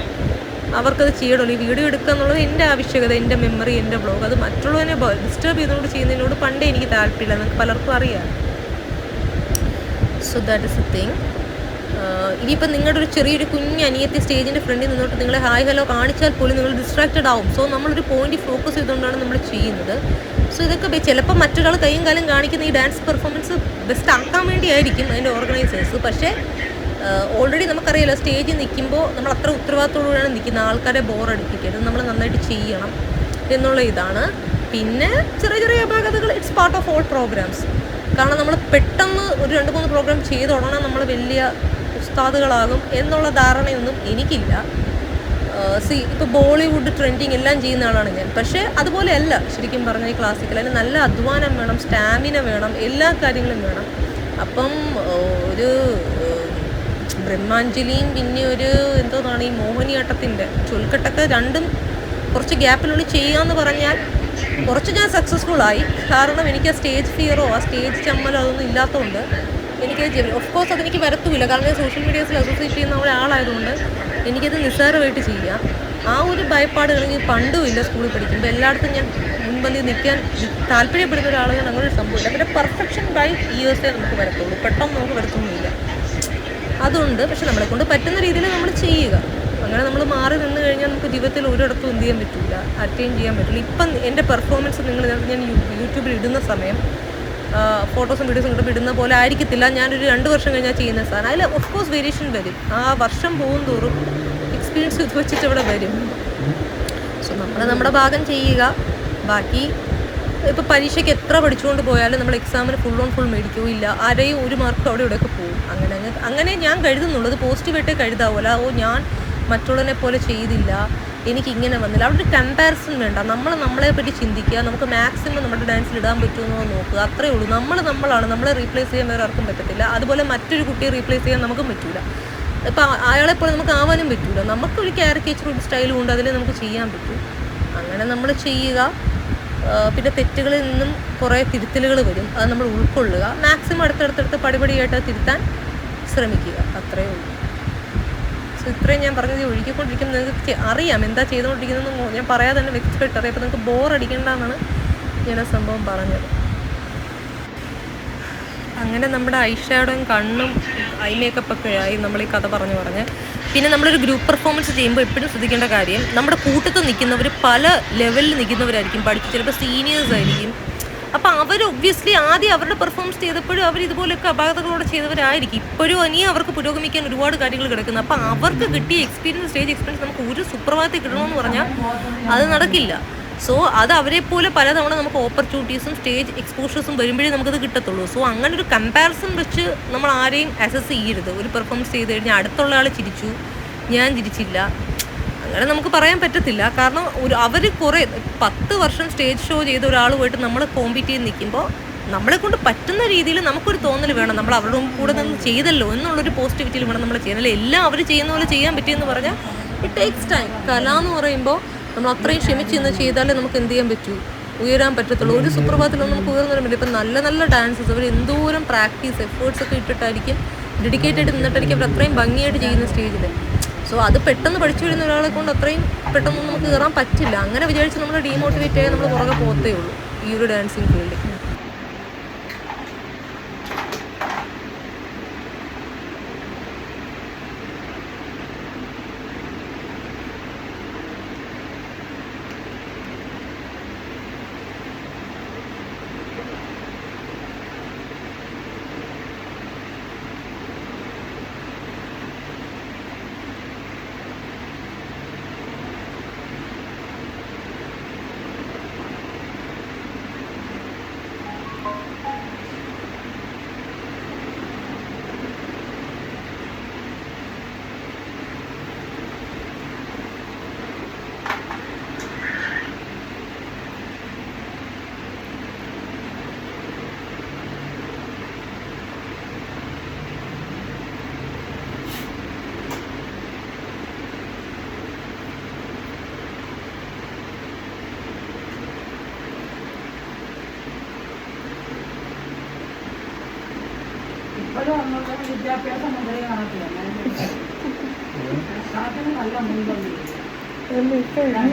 [SPEAKER 1] അവർക്കത് ചെയ്യണമല്ലോ. ഈ വീഡിയോ എടുക്കുക എന്നുള്ളത് എൻ്റെ ആവശ്യകത, എൻ്റെ മെമ്മറി, എൻ്റെ ബ്ലോഗ്. അത് മറ്റുള്ളവനെ ഡിസ്റ്റർബ് ചെയ്തുകൊണ്ട് ചെയ്യുന്നതിനോട് പണ്ടേ എനിക്ക് താല്പര്യമില്ല, നിങ്ങൾക്ക് പലർക്കും അറിയാം. So that is A thing. ഇനിയിപ്പോൾ നിങ്ങളുടെ ഒരു ചെറിയൊരു കുഞ്ഞ് അനിയത്തി സ്റ്റേജിൻ്റെ ഫ്രണ്ടിൽ നിന്നോട്ട് നിങ്ങളെ ഹായ് ഹലോ കാണിച്ചാൽ പോലും നിങ്ങൾ ഡിസ്ട്രാക്റ്റഡ് ആവും. സോ നമ്മളൊരു പോയിന്റ് ഫോക്കസ് ചെയ്തുകൊണ്ടാണ് നമ്മൾ ചെയ്യുന്നത്. സോ ഇതൊക്കെ ചിലപ്പോൾ മറ്റൊരാൾ കൈയും കാലം കാണിക്കുന്ന ഈ ഡാൻസ് പെർഫോമൻസ് ബെസ്റ്റ് ആക്കാൻ വേണ്ടിയായിരിക്കും അതിൻ്റെ ഓർഗനൈസേഴ്സ്. പക്ഷേ ഓൾറെഡി നമുക്കറിയാലോ, സ്റ്റേജിൽ നിൽക്കുമ്പോൾ നമ്മൾ അത്ര ഉത്തരവാദിത്തോടുകൂടിയാണ് നിൽക്കുന്നത്. ആൾക്കാരെ ബോറടിപ്പിക്കരുത്, നമ്മൾ നന്നായിട്ട് ചെയ്യണം എന്നുള്ള ഇതാണ്. പിന്നെ ചെറിയ ചെറിയ അപാകതകൾ, it's part of all programmes. കാരണം നമ്മൾ പെട്ടെന്ന് ഒരു 2-3 പ്രോഗ്രാം ചെയ്ത് ഉടനെ നമ്മൾ വലിയ ഉസ്താദുകളാകും എന്നുള്ള ധാരണയൊന്നും എനിക്കില്ല. ഇപ്പോൾ ബോളിവുഡ് ട്രെൻഡിങ് എല്ലാം ചെയ്യുന്ന ആളാണ് ഞാൻ. പക്ഷേ അതുപോലെയല്ല ശരിക്കും പറഞ്ഞാൽ ഈ ക്ലാസിക്കൽ. അതിന് നല്ല അധ്വാനം വേണം, സ്റ്റാമിന വേണം, എല്ലാ കാര്യങ്ങളും വേണം. അപ്പം ഒരു ബ്രഹ്മാഞ്ജലിയും പിന്നെ ഒരു എന്തോന്നാണ് ഈ മോഹിനിയാട്ടത്തിൻ്റെ ചൊൽക്കെട്ടൊക്കെ രണ്ടും കുറച്ച് ഗ്യാപ്പിനുള്ളിൽ ചെയ്യാമെന്ന് പറഞ്ഞാൽ കുറച്ച് ഞാൻ സക്സസ്ഫുൾ ആയി. കാരണം എനിക്ക് ആ സ്റ്റേജ് ഫിയറോ ആ സ്റ്റേജ് ചമ്മലോ അതൊന്നും ഇല്ലാത്തതുകൊണ്ട് എനിക്ക് ഓഫ് കോഴ്സ് അതെനിക്ക് വരത്തുമില്ല. കാരണം ഞാൻ സോഷ്യൽ മീഡിയാസിൽ അസോസിയേറ്റ് ചെയ്യുന്ന ഒരാളായതുകൊണ്ട് എനിക്കത് നിസ്സാരമായിട്ട് ചെയ്യാം. ആ ഒരു ഭയപ്പാട് എനിക്ക് പണ്ടും ഇല്ല. സ്കൂളിൽ പഠിക്കുമ്പോൾ എല്ലായിടത്തും ഞാൻ മുൻപന്തി നിൽക്കാൻ താല്പര്യപ്പെടുന്ന ഒരാൾ. ഞാൻ അങ്ങനെ ഒരു സംഭവമില്ല. പിന്നെ പെർഫെക്ഷൻ ബൈ ഇയേഴ്സേ നമുക്ക് വരത്തുള്ളൂ, പെട്ടെന്ന് നമുക്ക് വരത്തൊന്നുമില്ല. അതുകൊണ്ട് പക്ഷെ നമ്മളെ കൊണ്ട് പറ്റുന്ന രീതിയിൽ നമ്മൾ ചെയ്യുക. അങ്ങനെ നമ്മൾ മാറി നിന്ന് കഴിഞ്ഞാൽ നമുക്ക് ജീവിതത്തിൽ ഒരിടത്തും എന്ത് ചെയ്യാൻ പറ്റില്ല, അറ്റൈൻ ചെയ്യാൻ പറ്റില്ല. ഇപ്പം എൻ്റെ പെർഫോമൻസ് ഞാൻ യൂട്യൂബിൽ ഇടുന്ന സമയം ഫോട്ടോസും വീഡിയോസും കിട്ടുമ്പോൾ ഇടുന്ന പോലെ ആയിരിക്കത്തില്ല ഞാനൊരു 2 വർഷം കഴിഞ്ഞാൽ ചെയ്യുന്ന സാധനം. അതിൽ ഓഫ് കോഴ്സ് വേരിയേഷൻ വരും. ആ വർഷം പോകും തോറും എക്സ്പീരിയൻസ് ഇത് വെച്ചിട്ട് ഇവിടെ വരും. സോ നമ്മൾ നമ്മുടെ ഭാഗം ചെയ്യുക. ബാക്കി ഇപ്പോൾ പരീക്ഷയ്ക്ക് എത്ര പഠിച്ചുകൊണ്ട് പോയാലും നമ്മൾ എക്സാമിന് ഫുൾ ഓൺ ഫുൾ മേടിക്കുകയോ ഇല്ല. ആരെയും ഒരു മാർക്കും അവിടെ ഇവിടെയൊക്കെ പോകും. അങ്ങനെ ഞാൻ കരുതുന്നുള്ളൂ. അത് പോസിറ്റീവായിട്ടേ കരുതാവൂല. ഞാൻ മറ്റുള്ളവനെ പോലെ ചെയ്തില്ല, എനിക്കിങ്ങനെ വന്നില്ല. അവിടെ ഒരു കമ്പാരിസൺ വേണ്ട. നമ്മളെ പറ്റി ചിന്തിക്കുക. നമുക്ക് മാക്സിമം നമ്മുടെ ഡാൻസിൽ ഇടാൻ പറ്റുമെന്നോ നോക്കുക. അത്രയേ ഉള്ളൂ. നമ്മളാണ്. നമ്മളെ റീപ്ലേസ് ചെയ്യാൻ വേറെ ആർക്കും പറ്റത്തില്ല. അതുപോലെ മറ്റൊരു കുട്ടിയെ റീപ്ലേസ് ചെയ്യാൻ നമുക്കും പറ്റില്ല. ഇപ്പോൾ അയാളെപ്പോലെ നമുക്ക് ആവാനും പറ്റില്ല. നമുക്കൊരു ക്യാരിക്കേച്ചർ, ഒരു സ്റ്റൈലും ഉണ്ട്, അതിൽ നമുക്ക് ചെയ്യാൻ പറ്റും. അങ്ങനെ നമ്മൾ ചെയ്യുക. പിന്നെ തെറ്റുകളിൽ നിന്നും കുറേ തിരുത്തലുകൾ വരും, അത് നമ്മൾ ഉൾക്കൊള്ളുക. മാക്സിമം അടുത്തടുത്തടുത്ത് പടിപടിയായിട്ട് തിരുത്താൻ ശ്രമിക്കുക. അത്രയേ ഉള്ളൂ. സോ ഇത്രയും ഞാൻ പറഞ്ഞത് ഒഴുകിക്കൊണ്ടിരിക്കുന്നത് നിങ്ങൾക്ക് അറിയാം എന്താ ചെയ്തുകൊണ്ടിരിക്കുന്നതെന്ന്. ഞാൻ പറയാതെ തന്നെ വ്യക്തിപെട്ട് അറിയാം. അപ്പോൾ നിങ്ങൾക്ക് ബോറടിക്കേണ്ടെന്നാണ് ഞാൻ ആ സംഭവം പറഞ്ഞത്. അങ്ങനെ നമ്മുടെ ഐ ഷാഡോയും കണ്ണും ഐ മേക്കപ്പൊക്കെ ആയി നമ്മൾ ഈ കഥ പറഞ്ഞ് പിന്നെ നമ്മളൊരു ഗ്രൂപ്പ് പെർഫോമൻസ് ചെയ്യുമ്പോൾ എപ്പോഴും ശ്രദ്ധിക്കേണ്ട കാര്യം, നമ്മുടെ കൂട്ടത്തിൽ നിൽക്കുന്നവർ പല ലെവലിൽ നിൽക്കുന്നവരായിരിക്കും, പഠിച്ച് ചിലപ്പോൾ സീനിയേഴ്സ് ആയിരിക്കും. അപ്പോൾ അവർ ഒബ്വിയസ്ലി ആദ്യം അവരുടെ പെർഫോമൻസ് ചെയ്തപ്പോഴും അവർ ഇതുപോലെയൊക്കെ അപാകതകളോടെ ചെയ്തവരായിരിക്കും. ഇപ്പോഴും ഇനിയും അവർക്ക് പുരോഗമിക്കാൻ ഒരുപാട് കാര്യങ്ങൾ കിടക്കുന്നു. അപ്പോൾ അവർക്ക് കിട്ടിയ എക്സ്പീരിയൻസ്, സ്റ്റേജ് എക്സ്പീരിയൻസ് നമുക്ക് ഒരു സുപ്രഭാതത്തിൽ കിട്ടണമെന്ന് പറഞ്ഞാൽ അത് നടക്കില്ല. സോ അത് അവരെപ്പോലെ പലതവണ നമുക്ക് ഓപ്പർച്യൂണിറ്റീസും സ്റ്റേജ് എക്സ്പോഷേഴ്സും വരുമ്പോഴേ നമുക്കത് കിട്ടത്തുള്ളൂ. സോ അങ്ങനെ ഒരു കമ്പാരിസൺ വെച്ച് നമ്മൾ ആരെയും അസസ് ചെയ്യരുത്. ഒരു പെർഫോമൻസ് ചെയ്ത് കഴിഞ്ഞാൽ അടുത്തുള്ള ആൾ ചിരിച്ചു, ഞാൻ ചിരിച്ചില്ല, അങ്ങനെ നമുക്ക് പറയാൻ പറ്റത്തില്ല. കാരണം അവർ കുറേ 10 വർഷം സ്റ്റേജ് ഷോ ചെയ്ത ഒരാളുമായിട്ട് നമ്മൾ കോമ്പീറ്റ് ചെയ്ത് നിൽക്കുമ്പോൾ നമ്മളെ കൊണ്ട് പറ്റുന്ന രീതിയിൽ നമുക്കൊരു തോന്നൽ വേണം, നമ്മൾ അവരുടെ കൂടെ നിന്ന് ചെയ്തല്ലോ എന്നുള്ളൊരു പോസിറ്റിവിറ്റിയിൽ വേണം നമ്മൾ ചെയ്യാൻ. അല്ല എല്ലാം അവർ ചെയ്യുന്ന പോലെ ചെയ്യാൻ പറ്റിയെന്ന് പറഞ്ഞാൽ ഇറ്റ് ടേക്സ് ടൈം. കല എന്ന് പറയുമ്പോൾ നമ്മൾ അത്രയും ക്ഷമിച്ച് നിന്ന് ചെയ്താലേ നമുക്ക് എന്ത് ചെയ്യാൻ പറ്റൂ, ഉയരാൻ പറ്റത്തുള്ളൂ. ഒരു സുപ്രഭാതത്തിലൊന്നും നമുക്ക് ഉയർന്നു വരാൻ പറ്റില്ല. ഇപ്പം നല്ല നല്ല ഡാൻസസ് അവർ എന്തോരം പ്രാക്ടീസ് എഫേർട്സ് ഒക്കെ ഇട്ടിട്ടായിരിക്കും, ഡെഡിക്കേറ്റഡ് നിന്നിട്ടായിരിക്കും അവർ അത്രയും ഭംഗിയായിട്ട് ചെയ്യുന്ന സ്റ്റേജിൽ. സോ അത് പെട്ടെന്ന് പഠിച്ചു വരുന്ന ഒരാളെ കൊണ്ട് അത്രയും പെട്ടെന്ന് നമുക്ക് കയറാൻ പറ്റില്ല. അങ്ങനെ വിചാരിച്ച് നമ്മൾ ഡീമോട്ടിവേറ്റ് ആയി നമ്മൾ പുറകെ പോകത്തേ ഉള്ളൂ ഈ ഒരു ഡാൻസിങ് ഫീൽഡിൽ.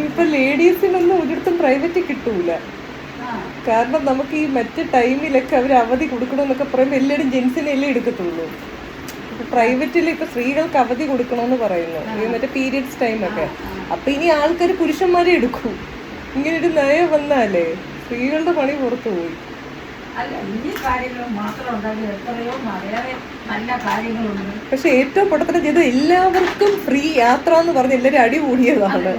[SPEAKER 1] ഇപ്പൊ ലേഡീസിനൊന്നും ഒരിടത്തും പ്രൈവറ്റ് കിട്ടൂല. കാരണം നമുക്ക് ഈ മറ്റു ടൈമിലൊക്കെ അവർ അവധി കൊടുക്കണമെന്നൊക്കെ പറയുമ്പോൾ എല്ലാവരും ജെൻസിനെല്ലാം എടുക്കത്തുള്ളൂ. പ്രൈവറ്റിൽ ഇപ്പൊ സ്ത്രീകൾക്ക് അവധി കൊടുക്കണമെന്ന് പറയുന്നു, ഈ മറ്റേ പീരിയഡ്സ് ടൈമൊക്കെ. അപ്പൊ ഇനി ആൾക്കാർ പുരുഷന്മാരെ എടുക്കൂ. ഇങ്ങനൊരു നയം വന്നാലേ സ്ത്രീകളുടെ പണി പുറത്തു പോയി. പക്ഷെ ഏറ്റവും പൊട്ടത്തരം ചെയ്ത് എല്ലാവർക്കും ഫ്രീ യാത്ര എന്ന് പറഞ്ഞ് എല്ലാവരും അടി കൂടിയതാണ്.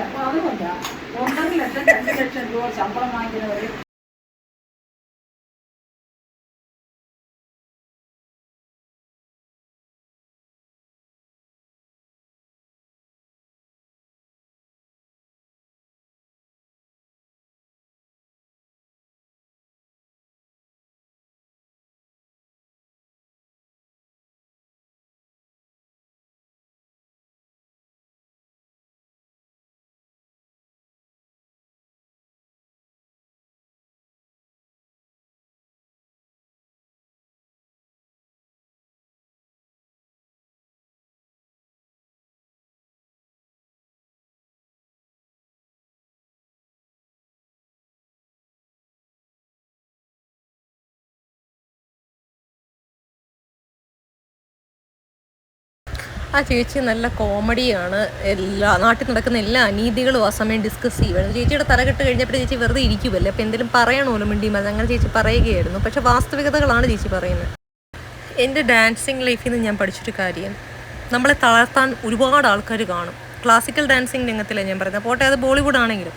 [SPEAKER 1] ആ ചേച്ചി നല്ല കോമഡിയാണ്. എല്ലാ നാട്ടിൽ നടക്കുന്ന എല്ലാ അനീതികളും ആ സമയം ഡിസ്കസ് ചെയ്യുമായിരുന്നു. ചേച്ചിയുടെ തലകെട്ട് കഴിഞ്ഞപ്പോൾ ചേച്ചി വെറുതെ ഇരിക്കുമല്ലേ, അപ്പോൾ എന്തെങ്കിലും പറയണമല്ലോ മിണ്ടിയും അത് അങ്ങനെ ചേച്ചി പറയുകയായിരുന്നു. പക്ഷേ വാസ്തവികതകളാണ് ചേച്ചി പറയുന്നത്. എൻ്റെ ഡാൻസിങ് ലൈഫിൽ നിന്ന് ഞാൻ പഠിച്ചൊരു കാര്യം, നമ്മളെ തളർത്താൻ ഒരുപാട് ആൾക്കാർ കാണും. ക്ലാസിക്കൽ ഡാൻസിങ് രംഗത്തിലാണ് ഞാൻ പറയുന്നത്, പോട്ടെ അത് ബോളിവുഡ് ആണെങ്കിലും.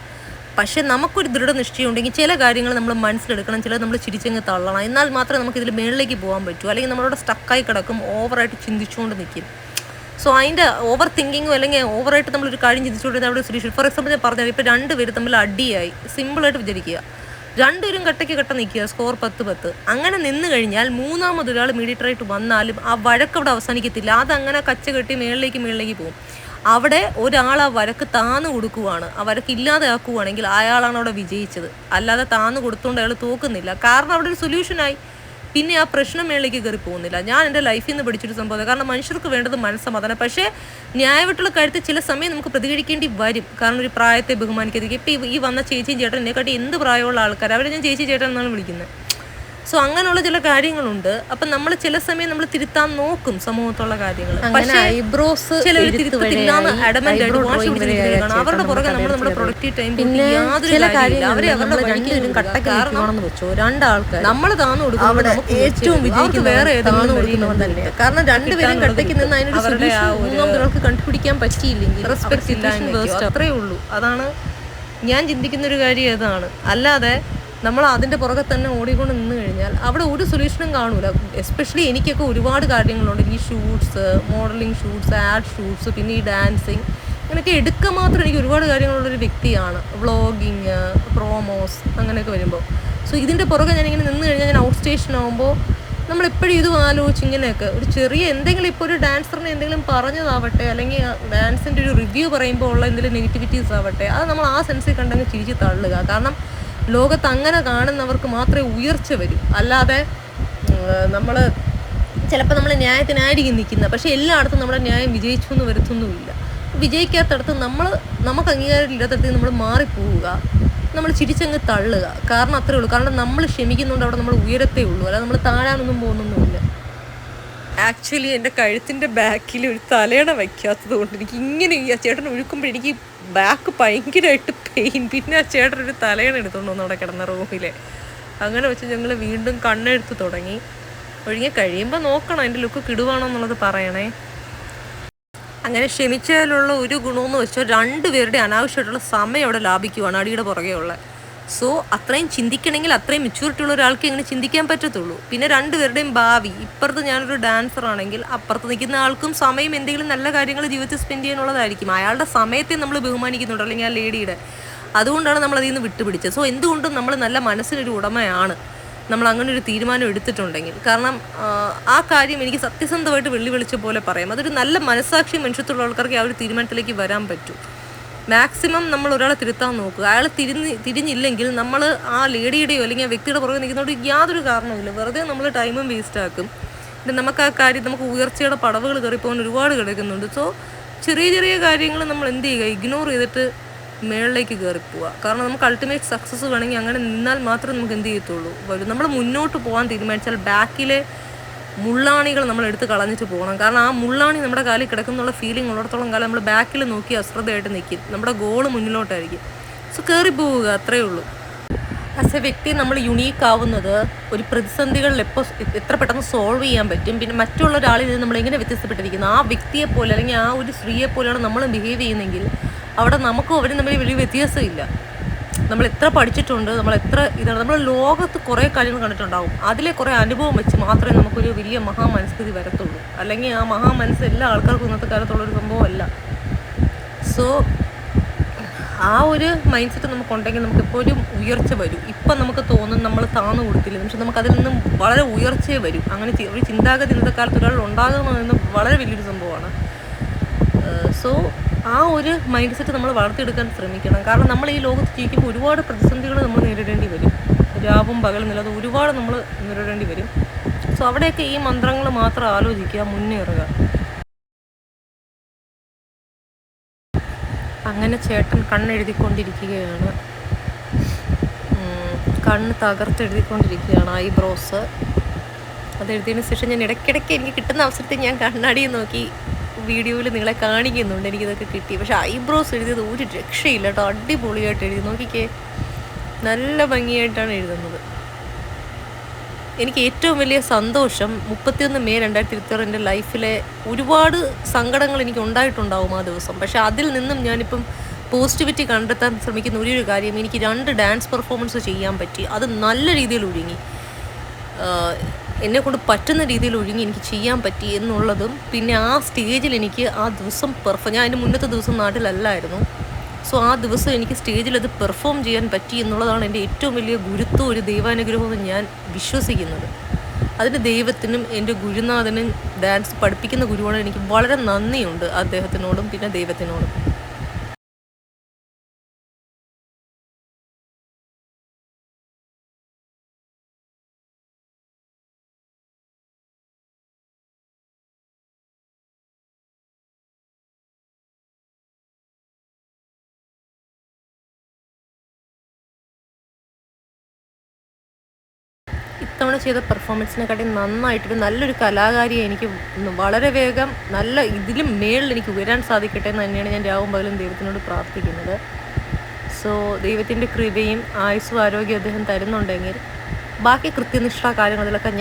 [SPEAKER 1] പക്ഷേ നമുക്കൊരു ദൃഢനിശ്ചയം ഉണ്ടെങ്കിൽ ചില കാര്യങ്ങൾ നമ്മൾ മനസ്സിലെടുക്കണം, ചിലത് നമ്മൾ ചിരിച്ചങ്ങ് തള്ളണം. എന്നാൽ മാത്രമേ നമുക്ക് ഇതിൽ മുകളിലേക്ക് പോകാൻ പറ്റൂ. അല്ലെങ്കിൽ നമ്മളോട് സ്റ്റക്കായി കിടക്കും, ഓവറായിട്ട് ചിന്തിച്ചുകൊണ്ട് നിൽക്കും. സോ അതിൻ്റെ ഓവർ തിങ്കിങ്ങോ അല്ലെങ്കിൽ ഓവറായിട്ട് നമ്മളൊരു കാര്യം ചിന്തിച്ചുകൊണ്ടിരുന്ന അവിടെ സൊല്യൂഷൻ. ഫോർ എക്സാമ്പിൾ ഞാൻ പറഞ്ഞാൽ ഇപ്പോൾ 2 പേര് തമ്മിൽ അടിയായി, സിമ്പിളായിട്ട് വിചാരിക്കുക, 2 പേരും കട്ടയ്ക്ക് കട്ട നിൽക്കുക, സ്കോർ 10-10. അങ്ങനെ നിന്ന് കഴിഞ്ഞാൽ മൂന്നാമതൊരാൾ മീഡിയേറ്ററായിട്ട് വന്നാലും ആ വഴക്ക് അവിടെ അവസാനിക്കത്തില്ല. അതങ്ങനെ കച്ച കെട്ടി മേളിലേക്ക് പോകും. അവിടെ ഒരാൾ ആ വഴക്ക് താന്ന് കൊടുക്കുവാണ്, ആ വഴക്ക് ഇല്ലാതെ ആക്കുവാണെങ്കിൽ അയാളാണ് അവിടെ വിജയിച്ചത്. അല്ലാതെ താന്ന് കൊടുത്തുകൊണ്ട് അയാൾ തോക്കുന്നില്ല. കാരണം അവിടെ ഒരു സൊല്യൂഷനായി, പിന്നെ ആ പ്രശ്നം മേളിലേക്ക് കയറി പോകുന്നില്ല. ഞാൻ എൻ്റെ ലൈഫിൽ നിന്ന് പഠിച്ചൊരു സംഭവം. കാരണം മനുഷ്യർക്ക് വേണ്ടത് മനസ്സമാധാനം. പക്ഷേ ന്യായമായിട്ടുള്ള കാര്യത്തിൽ ചില സമയം നമുക്ക് പ്രതികരിക്കേണ്ടി വരും. കാരണം ഒരു പ്രായത്തെ ബഹുമാനിക്കാതിരിക്കും. ഇപ്പോൾ ഈ വന്ന ചേച്ചിയും ചേട്ടൻ എന്നെക്കാട്ടി എന്ത് പ്രായമുള്ള ആൾക്കാർ, അവരെ ഞാൻ ചേച്ചി ചേട്ടൻ എന്നാണ് വിളിക്കുന്നത്. സോ അങ്ങനെയുള്ള ചില കാര്യങ്ങളുണ്ട്. അപ്പം നമ്മൾ ചില സമയം നമ്മൾ തിരുത്താൻ നോക്കും സമൂഹത്തുള്ള കാര്യങ്ങൾ. പക്ഷേ ഐബ്രോസ് ചിലർ തിരുത്തില്ലാന്ന് അഡമന്റ് ആയിട്ട് വാശി പിടിച്ചിരിക്കുകയാണ്. അവരുടെ പുറകെ നമ്മൾ നമ്മുടെ പ്രൊഡക്റ്റീവ് ടൈം യാതൊരു കാര്യമില്ല. അവരെ അവരുടെ രണ്ടുപേരും കട്ടക്കാരണമെന്ന് വെച്ചോ, രണ്ടാൾക്കാർ നമ്മൾ താന്നു കൊടുക്കുമ്പോൾ നമുക്ക് ഏറ്റവും വിജയിക്കും വേറെ ഏതെങ്കിലും കൊടുക്കുന്നവൻ തന്നെ. കാരണം രണ്ടുപേരും കട്ടയ്ക്ക് നിന്ന് അതിനൊരു മൂന്നാമതൊരാൾക്ക് കണ്ടുപിടിക്കാൻ പറ്റിയില്ലെങ്കിൽ റെസ്പെക്ട് ഇല്ല, അത്രയേ ഉള്ളൂ. അതാണ് ഞാൻ ചിന്തിക്കുന്നൊരു കാര്യം. അതാണ്. അല്ലാതെ നമ്മൾ അതിൻ്റെ പുറകെ തന്നെ ഓടിക്കൊണ്ട് നിന്ന് കഴിഞ്ഞാൽ അവിടെ ഒരു സൊല്യൂഷനും കാണൂല. എസ്പെഷ്യലി എനിക്കൊക്കെ ഒരുപാട് കാര്യങ്ങളുണ്ട്. ഈ shoots, modelling shoots, add shoots, പിന്നെ ഈ ഡാൻസിങ്, അങ്ങനെയൊക്കെ എടുക്കാൻ മാത്രം എനിക്ക് ഒരുപാട് കാര്യങ്ങളുള്ളൊരു വ്യക്തിയാണ്. വ്ളോഗിങ്, പ്രോമോസ്, അങ്ങനെയൊക്കെ വരുമ്പോൾ. സോ ഇതിൻ്റെ പുറകെ ഞാനിങ്ങനെ നിന്ന് കഴിഞ്ഞാൽ ഞാൻ ഔട്ട് സ്റ്റേഷൻ ആകുമ്പോൾ നമ്മളെപ്പോഴും ഇതും ആലോചിച്ച് ഇങ്ങനെയൊക്കെ ഒരു ചെറിയ എന്തെങ്കിലും ഇപ്പോൾ ഒരു ഡാൻസറിനെ എന്തെങ്കിലും പറഞ്ഞതാവട്ടെ, അല്ലെങ്കിൽ ഡാൻസിൻ്റെ ഒരു റിവ്യൂ പറയുമ്പോൾ ഉള്ള എന്തെങ്കിലും നെഗറ്റിവിറ്റീസ് ആവട്ടെ, അത് നമ്മൾ ആ സെൻസിൽ കണ്ടങ്ങ് ചിരിച്ച് തള്ളുക. കാരണം ലോകത്ത് അങ്ങനെ കാണുന്നവർക്ക് മാത്രമേ ഉയർച്ച വരൂ. അല്ലാതെ നമ്മൾ ചിലപ്പോൾ നമ്മൾ ന്യായത്തിനായിരിക്കും നിൽക്കുന്നത്, പക്ഷേ എല്ലായിടത്തും നമ്മുടെ ന്യായം വിജയിച്ചു എന്ന് വരുത്തൊന്നുമില്ല. വിജയിക്കാത്തടത്ത് നമുക്ക് അംഗീകാരം ഇല്ലാത്തടത്ത് നമ്മൾ മാറിപ്പോവുക, നമ്മൾ ചിരിച്ചങ്ങ് തള്ളുക. കാരണം അത്രേ ഉള്ളൂ. കാരണം നമ്മൾ ക്ഷമിക്കുന്നുണ്ട് അവിടെ നമ്മൾ ഉയരത്തേ ഉള്ളൂ, അല്ലാതെ നമ്മൾ താഴാനൊന്നും പോകുന്നൊന്നുമില്ല. ആക്ച്വലി എൻ്റെ കഴുത്തിൻ്റെ ബാക്കിൽ ഒരു തലയണ വയ്ക്കാത്തത് കൊണ്ട് എനിക്ക് ഇങ്ങനെ ഈ ചേട്ടൻ ഒഴുക്കുമ്പോൾ എനിക്ക് ബാക്ക് ഭയങ്കരമായിട്ട് പെയിൻ. പിന്നെ ആ ചേട്ടൻ ഒരു തലയണ എടുത്തുകൊണ്ട് വന്നു അവിടെ കിടന്ന റൂമിലെ. അങ്ങനെ വെച്ച് ഞങ്ങൾ വീണ്ടും കണ്ണെടുത്ത് തുടങ്ങി. ഒഴുകി കഴിയുമ്പോൾ നോക്കണം എൻ്റെ ലുക്ക് കിടുവാണോ എന്നുള്ളത് പറയണേ. അങ്ങനെ ക്ഷമിച്ചാലുള്ള ഒരു ഗുണമെന്ന് വെച്ചാൽ രണ്ടുപേരുടെ അനാവശ്യമായിട്ടുള്ള സമയം അവിടെ ലാഭിക്കുവാണ് അടിയുടെ പുറകെയുള്ള. സോ അത്രയും ചിന്തിക്കണമെങ്കിൽ അത്രയും മെച്യൂരിറ്റി ഉള്ള ഒരാൾക്ക് എങ്ങനെ ചിന്തിക്കാൻ പറ്റത്തുള്ളൂ. പിന്നെ രണ്ടുപേരുടെയും ഭാവി, ഇപ്പുറത്ത് ഞാനൊരു ഡാൻസർ ആണെങ്കിൽ അപ്പുറത്ത് നിൽക്കുന്ന ആൾക്കും സമയം എന്തെങ്കിലും നല്ല കാര്യങ്ങൾ ജീവിതത്തിൽ സ്പെൻഡ് ചെയ്യാനുള്ളതായിരിക്കും. അയാളുടെ സമയത്തെ നമ്മൾ ബഹുമാനിക്കുന്നുണ്ട്, അല്ലെങ്കിൽ ആ ലേഡിയുടെ. അതുകൊണ്ടാണ് നമ്മൾ അതിൽ നിന്ന് വിട്ടുപിടിച്ചത്. സോ എന്തുകൊണ്ടും നമ്മൾ നല്ല മനസ്സിനൊരു ഉടമയാണ് നമ്മൾ അങ്ങനെ ഒരു തീരുമാനം എടുത്തിട്ടുണ്ടെങ്കിൽ. കാരണം ആ കാര്യം എനിക്ക് സത്യസന്ധമായിട്ട് വെള്ളിവിളിച്ച പോലെ പറയാം. അതൊരു നല്ല മനസ്സാക്ഷി മനുഷ്യത്തുള്ള ആൾക്കാർക്ക് ആ ഒരു തീരുമാനത്തിലേക്ക് വരാൻ പറ്റും. മാക്സിമം നമ്മൾ ഒരാളെ തിരുത്താൻ നോക്കുക. അയാൾ തിരിഞ്ഞില്ലെങ്കിൽ നമ്മൾ ആ ലേഡിയുടെയോ അല്ലെങ്കിൽ ആ വ്യക്തിയുടെ പുറകെ നിൽക്കുന്നതുകൊണ്ട് യാതൊരു കാരണവുമില്ല. വെറുതെ നമ്മൾ ടൈമും വേസ്റ്റ് ആക്കും. പിന്നെ നമുക്ക് ആ കാര്യം നമുക്ക് ഉയർച്ചയുടെ പടവുകൾ കയറിപ്പോകാൻ ഒരുപാട് കിടക്കുന്നുണ്ട്. സോ ചെറിയ ചെറിയ കാര്യങ്ങൾ നമ്മൾ എന്ത് ചെയ്യുക, ഇഗ്നോർ ചെയ്തിട്ട് മേളിലേക്ക് കയറിപ്പോവുക. കാരണം നമുക്ക് അൾട്ടിമേറ്റ് സക്സസ് വേണമെങ്കിൽ അങ്ങനെ നിന്നാൽ മാത്രമേ നമുക്ക് എന്ത് ചെയ്യത്തുള്ളൂ വരും. നമ്മൾ മുന്നോട്ട് പോകാൻ തീരുമാനിച്ചാൽ ബാക്കിലെ മുള്ളാണികൾ നമ്മൾ എടുത്ത് കളഞ്ഞിട്ട് പോകണം. കാരണം ആ മുള്ളാണി നമ്മുടെ കാലിൽ കിടക്കുന്നുള്ള ഫീലിംഗ് ഉള്ളിടത്തോളം കാലം നമ്മൾ ബാക്കിൽ നോക്കി അശ്രദ്ധയായിട്ട് നിൽക്കും. നമ്മുടെ ഗോള് മുന്നിലോട്ടായിരിക്കും. സോ കയറി പോവുക, അത്രയേ ഉള്ളൂ. ആസ് എ വ്യക്തി നമ്മൾ യുണീക്ക് ആവുന്നത് ഒരു പ്രതിസന്ധികളിൽ എത്ര പെട്ടെന്ന് സോൾവ് ചെയ്യാൻ പറ്റും. പിന്നെ മറ്റുള്ള ഒരാളിൽ നിന്ന് നമ്മളെങ്ങനെ വ്യത്യസ്തപ്പെട്ടിരിക്കുന്നു, ആ വ്യക്തിയെ പോലെ അല്ലെങ്കിൽ ആ ഒരു സ്ത്രീയെ പോലെയാണ് നമ്മൾ ബിഹേവ് ചെയ്യുന്നതെങ്കിൽ അവിടെ നമുക്കും അവരും തമ്മിൽ വലിയ വ്യത്യാസമില്ല. നമ്മൾ എത്ര പഠിച്ചിട്ടുണ്ട്, നമ്മൾ എത്ര ഇതാണ്, നമ്മൾ ലോകത്ത് കുറേ കാര്യങ്ങൾ കണ്ടിട്ടുണ്ടാവും. അതിലെ കുറേ അനുഭവം വെച്ച് മാത്രമേ നമുക്കൊരു വലിയ മഹാമനസ്ഥിതി വരത്തുള്ളൂ. അല്ലെങ്കിൽ ആ മഹാമനസ്സ് എല്ലാ ആൾക്കാർക്കും ഇന്നത്തെ കാലത്തുള്ളൊരു സംഭവമല്ല. സോ ആ ഒരു മൈൻഡ് സെറ്റ് നമുക്കുണ്ടെങ്കിൽ നമുക്ക് എപ്പോഴും ഉയർച്ച വരും. ഇപ്പം നമുക്ക് തോന്നും നമ്മൾ താന്നു കൊടുത്തില്ല, പക്ഷെ നമുക്കതിൽ നിന്നും വളരെ ഉയർച്ചയെ വരും. അങ്ങനെ ഒരു ചിന്താഗതി ഇന്നത്തെ കാലത്ത് ഒരാൾ ഉണ്ടാകുന്നതെന്ന് വളരെ വലിയൊരു സംഭവമാണ്. സോ ആ ഒരു മൈൻഡ് സെറ്റ് നമ്മൾ വളർത്തിയെടുക്കാൻ ശ്രമിക്കണം. കാരണം നമ്മൾ ഈ ലോകത്ത് ജീവിക്കുമ്പോൾ ഒരുപാട് പ്രതിസന്ധികൾ നമ്മൾ നേരിടേണ്ടി വരും. രാവും പകലും നിലത് ഒരുപാട് നമ്മൾ നേരിടേണ്ടി വരും. സോ അവിടെയൊക്കെ ഈ മന്ത്രങ്ങൾ മാത്രം ആലോചിക്കുക, മുന്നേറുക. അങ്ങനെ ചേട്ടൻ കണ്ണെഴുതിക്കൊണ്ടിരിക്കുകയാണ്, കണ്ണ് തകർത്തെഴുതിക്കൊണ്ടിരിക്കുകയാണ്. ഐബ്രോസ് അതെഴുതിയതിന് ശേഷം ഞാൻ ഇടയ്ക്കിടയ്ക്ക് എനിക്ക് കിട്ടുന്ന അവസരത്തിൽ ഞാൻ കണ്ണാടിയിൽ നോക്കി വീഡിയോയിൽ നിങ്ങളെ കാണിക്കുന്നുണ്ട് എനിക്കിതൊക്കെ കിട്ടി. പക്ഷെ ഐബ്രോസ് എഴുതിയത് ഒരു രക്ഷയില്ല കേട്ടോ, അടിപൊളിയായിട്ട് എഴുതി. നോക്കിക്കേ, നല്ല ഭംഗിയായിട്ടാണ് എഴുതുന്നത്. എനിക്ക് ഏറ്റവും വലിയ സന്തോഷം 31 മെയ് 2026 എൻ്റെ ലൈഫിലെ ഒരുപാട് സങ്കടങ്ങൾ എനിക്ക് ഉണ്ടായിട്ടുണ്ടാവും ആ ദിവസം. പക്ഷെ അതിൽ നിന്നും ഞാനിപ്പം പോസിറ്റിവിറ്റി കണ്ടെത്താൻ ശ്രമിക്കുന്ന ഒരു കാര്യം, എനിക്ക് 2 ഡാൻസ് പെർഫോമൻസ് ചെയ്യാൻ പറ്റി. അത് നല്ല രീതിയിൽ ഒഴുങ്ങി, എന്നെക്കൊണ്ട് പറ്റുന്ന രീതിയിൽ ഒഴുങ്ങി എനിക്ക് ചെയ്യാൻ പറ്റി എന്നുള്ളതും, പിന്നെ ആ സ്റ്റേജിൽ എനിക്ക് ആ ദിവസം ഞാൻ അതിൻ്റെ മുന്നത്തെ ദിവസം നാട്ടിലല്ലായിരുന്നു. സോ ആ ദിവസം എനിക്ക് സ്റ്റേജിൽ അത് പെർഫോം ചെയ്യാൻ പറ്റി എന്നുള്ളതാണ് എൻ്റെ ഏറ്റവും വലിയ ഗുരുത്വം, ഒരു ദൈവാനുഗ്രഹമെന്ന് ഞാൻ വിശ്വസിക്കുന്നത്. അതിന് ദൈവത്തിനും എൻ്റെ ഗുരുനാഥനും ഡാൻസ് പഠിപ്പിക്കുന്ന ഗുരുവാണ് എനിക്ക് വളരെ നന്ദിയുണ്ട്, അദ്ദേഹത്തിനോടും പിന്നെ ദൈവത്തിനോടും. ഇത്തവണ ചെയ്ത പെർഫോമൻസിനെക്കാട്ടി നന്നായിട്ടൊരു നല്ലൊരു കലാകാരിയെ എനിക്ക് വളരെ വേഗം നല്ല ഇതിലും മേളിൽ എനിക്ക് ഉയരാൻ സാധിക്കട്ടെ എന്ന് തന്നെയാണ് ഞാൻ രാവും പകലും ദൈവത്തിനോട് പ്രാർത്ഥിക്കുന്നത്. സോ ദൈവത്തിൻ്റെ കൃപയും ആയുസ്സും ആരോഗ്യം അദ്ദേഹം തരുന്നുണ്ടെങ്കിൽ ബാക്കി കൃത്യനിഷ്ഠ കാര്യങ്ങളിലൊക്കെ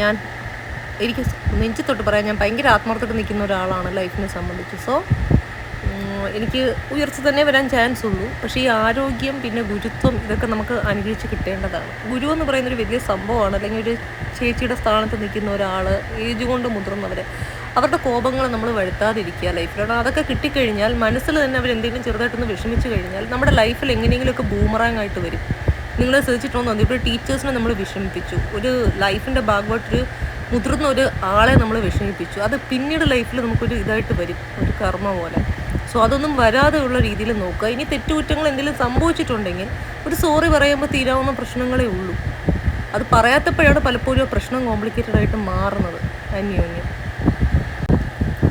[SPEAKER 1] എനിക്ക് നെഞ്ചി തൊട്ട് പറയാൻ ഞാൻ ഭയങ്കര ആത്മാർത്ഥമായിട്ട് നിൽക്കുന്ന ഒരാളാണ് ലൈഫിനെ സംബന്ധിച്ച്. സോ എനിക്ക് ഉയർച്ച തന്നെ വരാൻ ചാൻസ് ഉള്ളൂ. പക്ഷേ ഈ ആരോഗ്യം പിന്നെ ഗുരുത്വം ഇതൊക്കെ നമുക്ക് അനുഗ്രഹിച്ച് കിട്ടേണ്ടതാണ്. ഗുരു എന്ന് പറയുന്നൊരു വലിയ സംഭവമാണ്. അല്ലെങ്കിൽ ഒരു ചേച്ചിയുടെ സ്ഥാനത്ത് നിൽക്കുന്ന ഒരാൾ, ഏജ് കൊണ്ട് മുതിർന്നവർ, അവരുടെ കോപങ്ങൾ നമ്മൾ വരുത്താതിരിക്കുക ലൈഫിലാണ്. അതൊക്കെ കിട്ടിക്കഴിഞ്ഞാൽ മനസ്സിൽ തന്നെ അവരെന്തെങ്കിലും ചെറുതായിട്ടൊന്ന് വിഷമിച്ച് കഴിഞ്ഞാൽ നമ്മുടെ ലൈഫിൽ എങ്ങനെയെങ്കിലുമൊക്കെ ബൂമറാങ് ആയിട്ട് വരും. നിങ്ങൾ ശ്രദ്ധിച്ചിട്ടോന്ന് തോന്നി, ഇപ്പോൾ ടീച്ചേഴ്സിനെ നമ്മൾ വിഷമിപ്പിച്ചു, ഒരു ലൈഫിൻ്റെ ഭാഗമായിട്ടൊരു മുതിർന്ന ഒരു ആളെ നമ്മൾ വിഷമിപ്പിച്ചു, അത് പിന്നീട് ലൈഫിൽ നമുക്കൊരു ഇതായിട്ട് വരും, ഒരു കർമ്മ പോലെ. സോ അതൊന്നും വരാതെ ഉള്ള രീതിയിൽ നോക്കുക. ഇനി തെറ്റുകുറ്റങ്ങൾ എന്തെങ്കിലും സംഭവിച്ചിട്ടുണ്ടെങ്കിൽ ഒരു സോറി പറയുമ്പോൾ തീരാവുന്ന പ്രശ്നങ്ങളേ ഉള്ളൂ. അത് പറയാത്തപ്പോഴാണ് പലപ്പോഴും ആ പ്രശ്നം കോംപ്ലിക്കേറ്റഡ് ആയിട്ട് മാറുന്നത് അന്യോന്യം.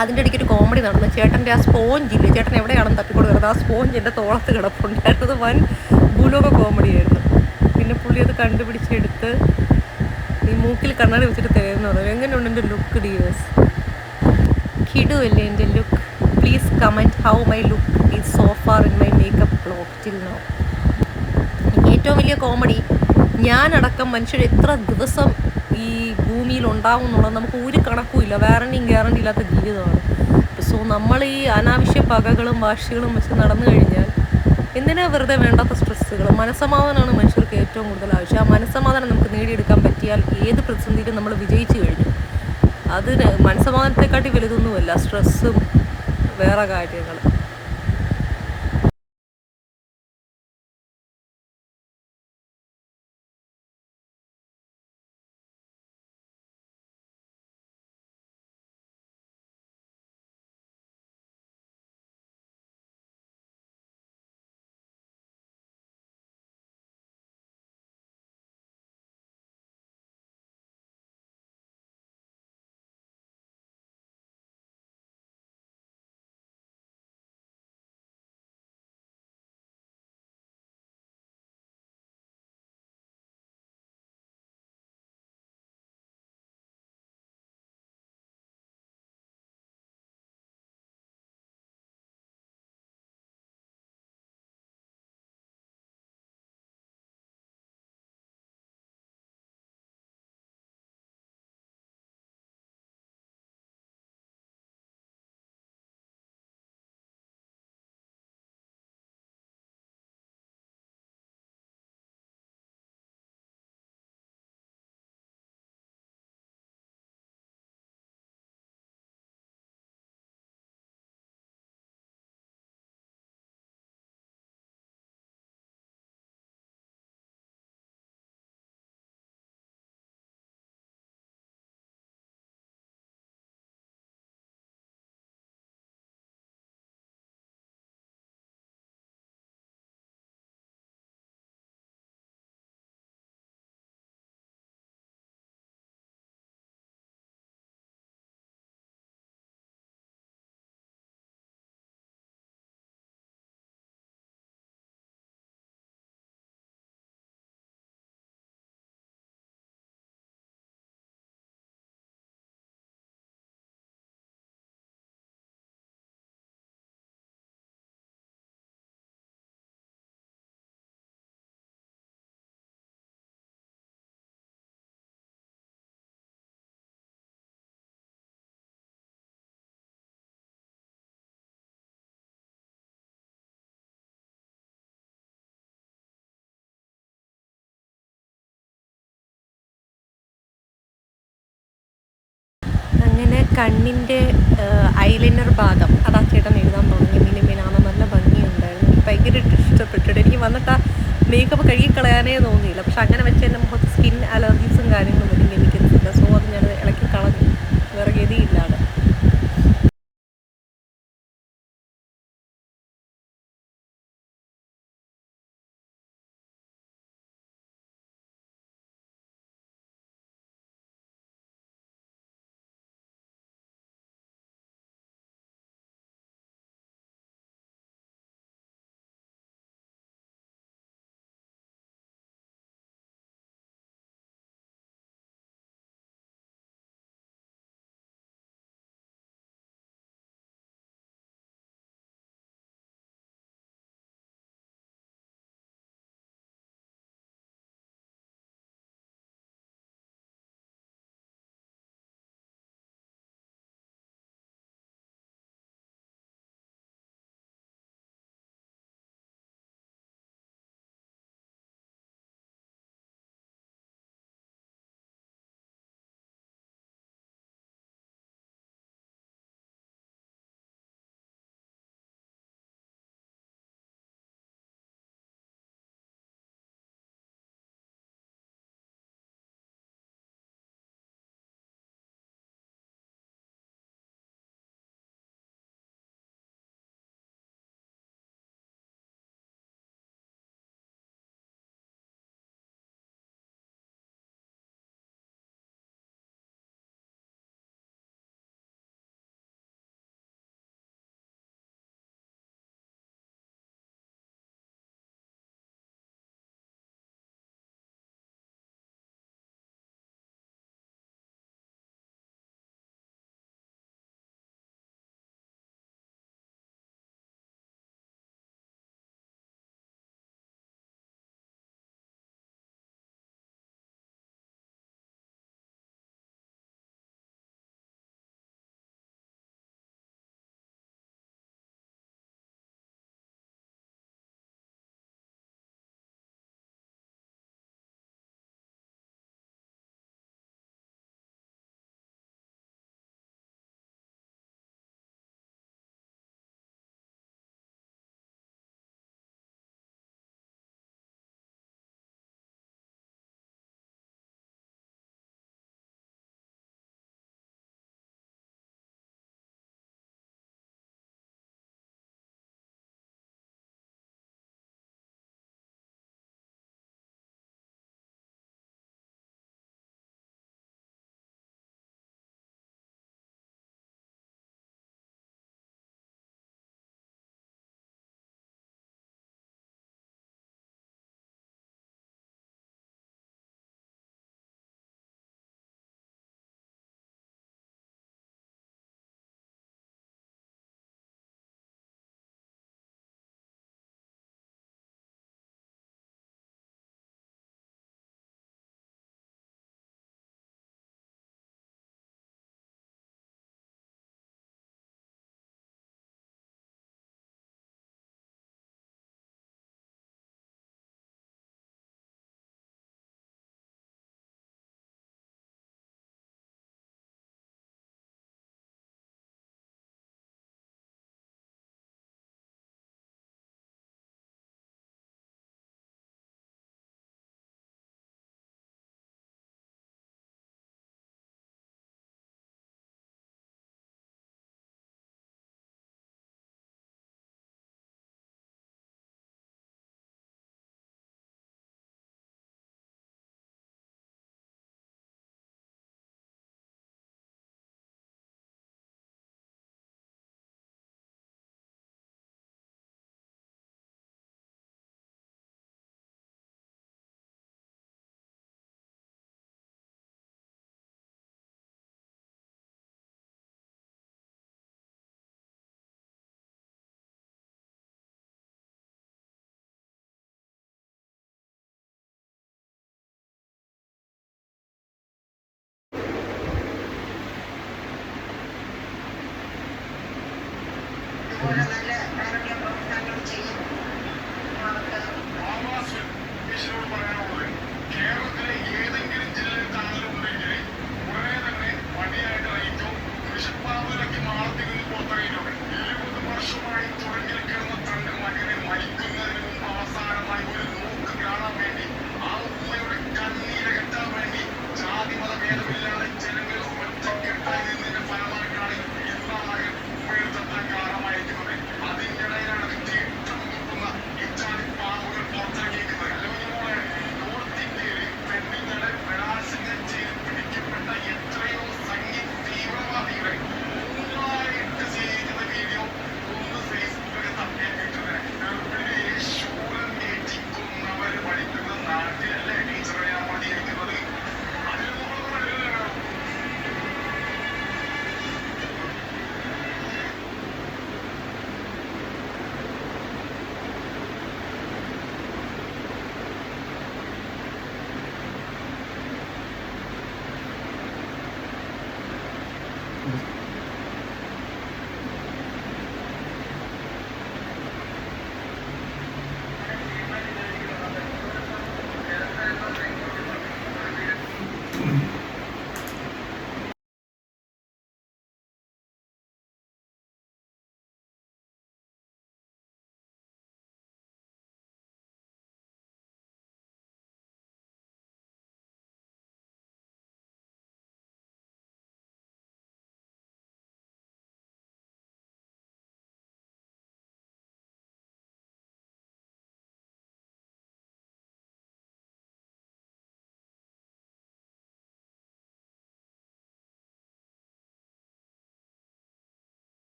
[SPEAKER 1] അതിൻ്റെ ഇടയ്ക്ക് ഒരു കോമഡി നടന്നു. ചേട്ടൻ്റെ ആ സ്പോഞ്ചില്ലേ, ചേട്ടൻ എവിടെയാണെന്ന് തപ്പിക്കൊടുക്കുന്നത്, ആ സ്പോഞ്ച് എൻ്റെ തോളത്ത് കിടപ്പുണ്ടായിരുന്നത് വൻ ഭൂലോക കോമഡിയായിരുന്നു. പിന്നെ പുള്ളി അത് കണ്ടുപിടിച്ചെടുത്ത് ഈ മൂക്കിൽ കണ്ണാടി വെച്ചിട്ട് തരുമെന്ന് പറഞ്ഞു. എങ്ങനെയുണ്ട് എൻ്റെ ലുക്ക് ഡിയേഴ്സ്? കിടുവല്ലേ എൻ്റെ look? Please comment how my look is so far in my makeup blog till now. ഏറ്റവും വലിയ കോമഡി, ഞാനടക്കം മനുഷ്യർ എത്ര ദിവസം ഈ ഭൂമിയിൽ ഉണ്ടാവും എന്നുള്ളത് നമുക്ക് ഒരു കണക്കുമില്ല. വാറണ്ടിയും ഗ്യാരണ്ടി ഇല്ലാത്ത ജീവിതമാണ്. സോ നമ്മൾ ഈ അനാവശ്യ പകകളും വാശികളും വെച്ച് നടന്നു കഴിഞ്ഞാൽ എന്തിനാ വെറുതെ വേണ്ടാത്ത സ്ട്രെസ്സുകൾ? മനസ്സമാധാനമാണ് മനുഷ്യർക്ക് ഏറ്റവും കൂടുതൽ ആവശ്യം. ആ മനസ്സമാധാനം നമുക്ക് നേടിയെടുക്കാൻ പറ്റിയാൽ ഏത് പ്രതിസന്ധിയിലും നമ്മൾ വിജയിച്ചു കഴിഞ്ഞു. അതിന് മനസ്സമാധാനത്തെക്കാട്ടി വലുതൊന്നുമല്ല സ്ട്രെസ്സും വേറെ കാര്യങ്ങൾ. അങ്ങനെ കണ്ണിൻ്റെ ഐലൈനർ ഭാഗം അതാ ചേട്ടൻ എഴുതാൻ തുടങ്ങി. മിനിമിനാണ്, നല്ല ഭംഗിയുണ്ടായിരുന്നു. എനിക്ക് ഭയങ്കരമായിട്ട് ഇഷ്ടപ്പെട്ടിട്ട് എനിക്ക് വന്നിട്ട് ആ മേക്കപ്പ് കഴുകിക്കളയാനേ തോന്നിയില്ല. പക്ഷെ അങ്ങനെ വെച്ച് എൻ്റെ മുഖത്ത് സ്കിൻ അലർജീസും കാര്യങ്ങളും വരും, കെമിക്കൽസില്ല. സോ അത് ഞാൻ ഇളക്കി കളഞ്ഞു, വേറെ ഗതിയില്ലാതെ.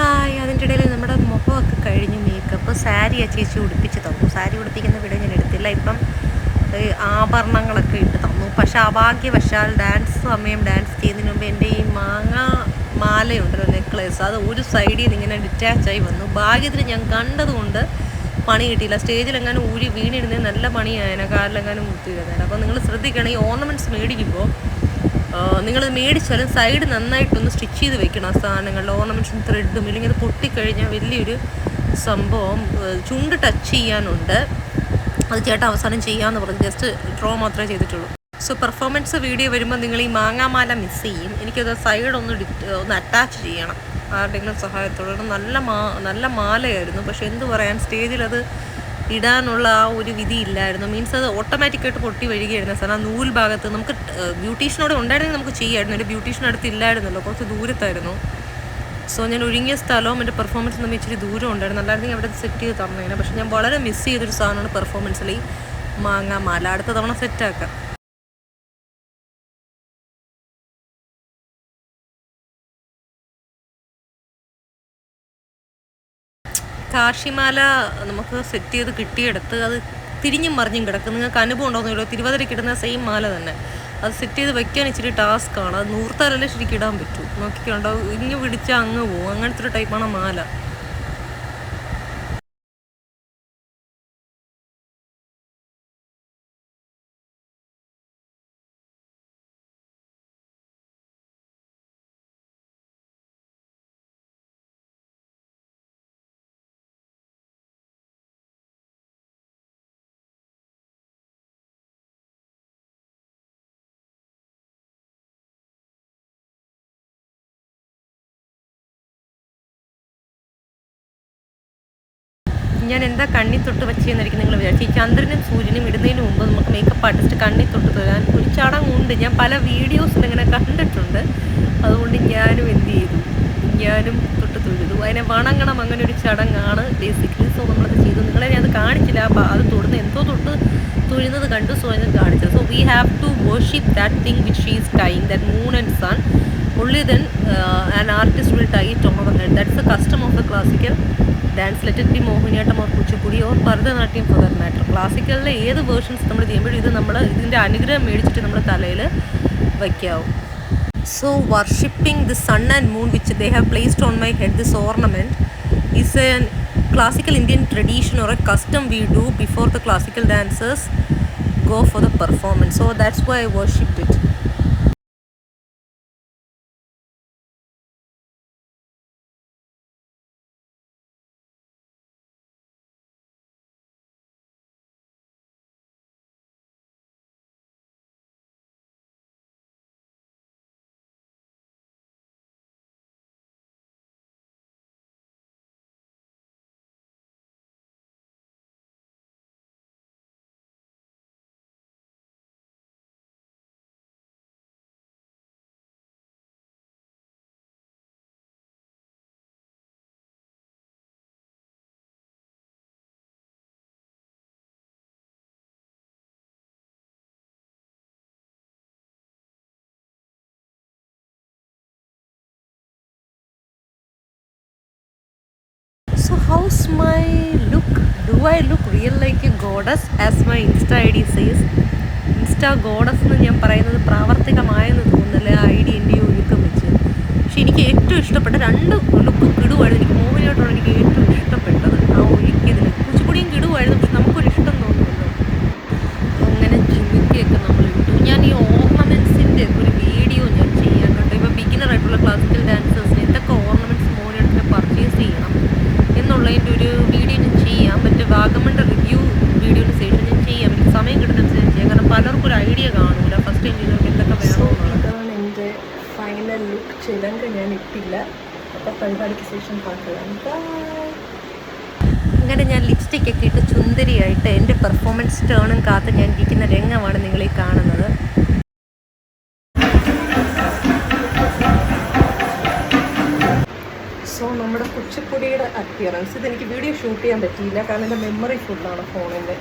[SPEAKER 1] ഹായ്. അതിൻ്റെ ഇടയിൽ നമ്മുടെ മുഖമൊക്കെ കഴിഞ്ഞ് മേക്കപ്പ് സാരിയാ ചേച്ചി ഉടുപ്പിച്ച് തന്നു. സാരി ഉടുപ്പിക്കുന്ന വീഡിയോ ഞാൻ എടുത്തില്ല. ഇപ്പം ആഭരണങ്ങളൊക്കെ ഇട്ട് തന്നു. പക്ഷെ അഭാഗ്യവശാൽ ഡാൻസ് സമയം ഡാൻസ് ചെയ്യുന്നതിന് മുമ്പ് എൻ്റെ ഈ മാലയുണ്ടല്ലോ, നെക്ലേസ്, അത് ഒരു സൈഡിൽ നിന്ന് ഇങ്ങനെ ഡിറ്റാച്ചായി വന്നു. ഭാഗ്യത്തിന് ഞാൻ കണ്ടതുകൊണ്ട് പണി കിട്ടിയില്ല. സ്റ്റേജിലെങ്ങാനും ഊരി വീണിരുന്നേ നല്ല പണിയായതിനെ, കാലിലെങ്ങാനും മുത്തിയിരുന്നേനെ. അപ്പോൾ നിങ്ങൾ ശ്രദ്ധിക്കണം, ഈ ഓർണമെൻറ്റ്സ് മേടിക്കുമ്പോൾ നിങ്ങൾ മേടിച്ചാലും സൈഡ് നന്നായിട്ടൊന്ന് സ്റ്റിച്ച് ചെയ്ത് വെക്കണം. ആ സാധനങ്ങളിൽ ഓർണമെൻറ്റ്സും ത്രെഡും, ഇല്ലെങ്കിൽ അത് പൊട്ടിക്കഴിഞ്ഞാൽ വലിയൊരു സംഭവം. ചുണ്ട് ടച്ച് ചെയ്യാനുണ്ട്, അത് ചേട്ടാ അവസാനം ചെയ്യാമെന്ന് പറഞ്ഞു. ജസ്റ്റ് ഡ്രോ മാത്രമേ ചെയ്തിട്ടുള്ളൂ. സോ പെർഫോമൻസ് വീഡിയോ വരുമ്പോൾ നിങ്ങൾ ഈ മാങ്ങാമാല മിസ് ചെയ്യും. എനിക്കത് സൈഡ് ഒന്ന് അറ്റാച്ച് ചെയ്യണം ആരുടെങ്കിലും സഹായത്തോടെ. നല്ല മാലയായിരുന്നു, പക്ഷെ എന്ത് പറയാൻ, സ്റ്റേജിൽ അത് ഇടാനുള്ള ആ ഒരു വിധി ഇല്ലായിരുന്നു. മീൻസ് അത് ഓട്ടോമാറ്റിക്കായിട്ട് പൊട്ടി വരികയായിരുന്നു. സാധനം ആ നൂൽ ഭാഗത്ത് നമുക്ക് ബ്യൂട്ടീഷ്യനോട് ഉണ്ടായിരുന്നെങ്കിൽ നമുക്ക് ചെയ്യായിരുന്നു. എൻ്റെ ബ്യൂട്ടീഷ്യൻ അടുത്ത് ഇല്ലായിരുന്നല്ലോ, കുറച്ച് ദൂരത്തായിരുന്നു. സോ ഞാൻ ഒഴുങ്ങിയ സ്ഥലവും എൻ്റെ പെർഫോമൻസ് നമ്മൾ ഇച്ചിരി ദൂരം ഉണ്ടായിരുന്നു. അല്ലായിരുന്നെങ്കിൽ അവിടെ സെറ്റ് ചെയ്ത് തന്നേനെ. പക്ഷേ ഞാൻ വളരെ മിസ് ചെയ്തൊരു സാധനമാണ് പെർഫോമൻസിൽ ഈ മാങ്ങ മാല അടുത്ത തവണ സെറ്റാക്കാം. കാശിമാല നമുക്ക് സെറ്റ് ചെയ്ത് കിട്ടിയെടുത്ത് അത് തിരിഞ്ഞും മറിഞ്ഞും കിടക്കും. നിങ്ങൾക്ക് അനുഭവം ഉണ്ടോയെന്നല്ലോ, തിരുവാതിരയ്ക്ക് ഇടുന്ന സെയിം മാല തന്നെ. അത് സെറ്റ് ചെയ്ത് വെക്കാൻ ഇച്ചിരി ടാസ്ക്കാണ്. അത് നൂർത്താലല്ലേ ശരിക്കും ഇടാൻ പറ്റൂ. നോക്കിക്കോണ്ടോ, ഇങ്ങ് പിടിച്ചാൽ അങ്ങ് പോവും. അങ്ങനത്തെ ഒരു ടൈപ്പാണ് മാല. ഞാൻ എന്താ കണ്ണി തൊട്ട് വെച്ചെന്നായിരിക്കും നിങ്ങൾ വിചാരിച്ചു. ഈ ചന്ദ്രനും സൂര്യനും ഇടുന്നതിന് മുമ്പ് നമുക്ക് മേക്കപ്പ് ആർട്ടിസ്റ്റ് കണ്ണി തൊട്ട് തൊഴാൻ ഒരു ചടങ്ങുണ്ട്. ഞാൻ പല വീഡിയോസിൽ ഇങ്ങനെ കണ്ടിട്ടുണ്ട്. അതുകൊണ്ട് ഞാനും എന്ത് ചെയ്തു, ഞാനും തൊട്ട് തൊഴുതു. അതിനെ വണങ്ങണം, അങ്ങനെ ഒരു ചടങ്ങാണ് ബേസിക്കലി. സോ നമ്മളത് ചെയ്തു. നിങ്ങളെ ഞാൻ അത് കാണിച്ചില്ല. അത് തൊടുന്ന എന്തോ തൊട്ട് തൊഴുന്നത് കണ്ടു. സോ ഞാൻ കാണിച്ചത്. So we have to worship that thing which she is tying, that moon and sun. Only then an artist will tie it on our head. That's the custom of the classical dance. Let it be Mohiniyattam or Kuchipudi or Bharatanatyam for that matter. ക്ലാസിക്കലിലെ ഏത് വേർഷൻസ് നമ്മൾ ചെയ്യുമ്പോഴും ഇത് നമ്മൾ ഇതിൻ്റെ അനുഗ്രഹം മേടിച്ചിട്ട് നമ്മുടെ തലയിൽ വയ്ക്കാവും. So worshipping the sun and moon which they have placed on my head, this ornament, is a classical Indian tradition or a custom we do before the classical dancers go for the performance. So that's why I worshipped it. So how's my look? Do I look real like a goddess as my Insta ID says? Insta goddess എന്ന് ഞാൻ പറയുന്നത് പ്രാവർത്തികമായെന്ന് തോന്നുന്നില്ല ഐ ഡി എൻ്റെ ഒഴുക്കം വെച്ച്. പക്ഷെ എനിക്ക് ഏറ്റവും ഇഷ്ടപ്പെട്ട 2 ലുക്ക് കിടുവായിരുന്നു. എനിക്ക് മോഹിനിയാട്ടമാണ് എനിക്ക് ഏറ്റവും ഇഷ്ടപ്പെട്ടത്. ആ ഒഴുക്കിയതിന് കുച്ചിപ്പുടിയും കിടുവായിരുന്നു. പക്ഷെ നമുക്കൊരു ഇഷ്ടം തോന്നുമല്ലോ. അങ്ങനെ ജിമിക്കൊക്കെ നമ്മൾ ഇട്ടു. ഞാൻ ഈ ഓർണമെൻറ്റ്സിൻ്റെ ഒരു വീഡിയോ ഞാൻ ചെയ്യാൻ കേട്ടോ. ഇപ്പോൾ ബിഗിനറായിട്ടുള്ള ക്ലാസിക്കൽ ഡാൻസേഴ്സിന് എന്തൊക്കെ ഓർണമെൻറ്റ്സ് മോഹിനിയാട്ടത്തിന് പർച്ചേസ് ചെയ്യണം എന്നുള്ളതിൻ്റെ ഒരു വീഡിയോ ഞാൻ ചെയ്യാം. മറ്റേ വാഗമണിൻ്റെ റിവ്യൂ വീഡിയോന് ശേഷം ഞാൻ ചെയ്യാം. എനിക്ക് സമയം കിട്ടുന്നതനുസരിച്ച് ചെയ്യാം. കാരണം പലർക്കും ഒരു ഐഡിയ കാണൂല ഫസ്റ്റ് ടൈം ചെയ്തവർക്ക് എന്തൊക്കെ വേണമെന്നുള്ളത്. ഇതാണ് എൻ്റെ ഫൈനൽ ലുക്ക്. ചിലങ്ക ഞാൻ ഇട്ടില്ല. അപ്പോൾ പരിപാടിക്ക് ശേഷം പാട്ടുകാണ്. അങ്ങനെ ഞാൻ ലിപ്സ്റ്റിക്കൊക്കെ ഇട്ട് ചുന്ദരിയായിട്ട് എൻ്റെ പെർഫോമൻസ് ടേണും കാത്ത് ഞാൻ ഇരിക്കുന്ന രംഗമാണ് നിങ്ങളീ കാണുന്നത്. സോ നമ്മുടെ കുച്ചിപ്പുടിയുടെ അപ്പിയറൻസ് ഇതെനിക്ക് വീഡിയോ ഷൂട്ട് ചെയ്യാൻ പറ്റിയില്ല. കാരണം എൻ്റെ മെമ്മറി ഫുള്ളാണ് ഫോണിൻ്റെ.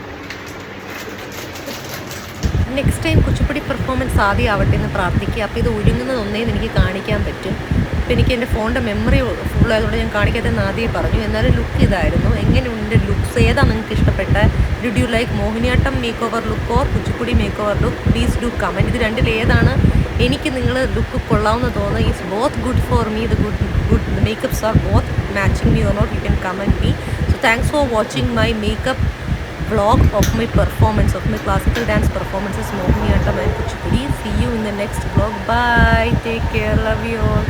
[SPEAKER 1] നെക്സ്റ്റ് ടൈം കുച്ചിപ്പുടി പെർഫോമൻസ് ആദ്യം ആവട്ടെ എന്ന് പ്രാർത്ഥിക്കുക. അപ്പോൾ ഇത് ഒരുങ്ങുന്നതൊന്നേന്ന് എനിക്ക് കാണിക്കാൻ പറ്റും. അപ്പോൾ എനിക്ക് എൻ്റെ ഫോണിൻ്റെ മെമ്മറി ഫുള്ളായതുകൊണ്ട് ഞാൻ കാണിക്കാത്തതെന്ന് ആദ്യം പറഞ്ഞു. എന്നാലും ലുക്ക് ഇതായിരുന്നു. എങ്ങനെയുണ്ട് ലുക്സ്? ഏതാണ് നിങ്ങൾക്ക് ഇഷ്ടപ്പെട്ട? Did you like Mohiniyattam make over look or Kuchipudi make over look? Please do comment. ഇത് രണ്ടിൽ ഏതാണ് എനിക്ക് നിങ്ങൾ ലുക്ക് കൊള്ളാമെന്ന് തോന്നുന്നത്? Is both good for me. The the makeups are both matching me or not, you can comment me. So thanks for watching my makeup vlog of my performance, of my classical dance performances, Mohiniyattam and Kuchipudi. See you in the next vlog. Bye, take care, love you all.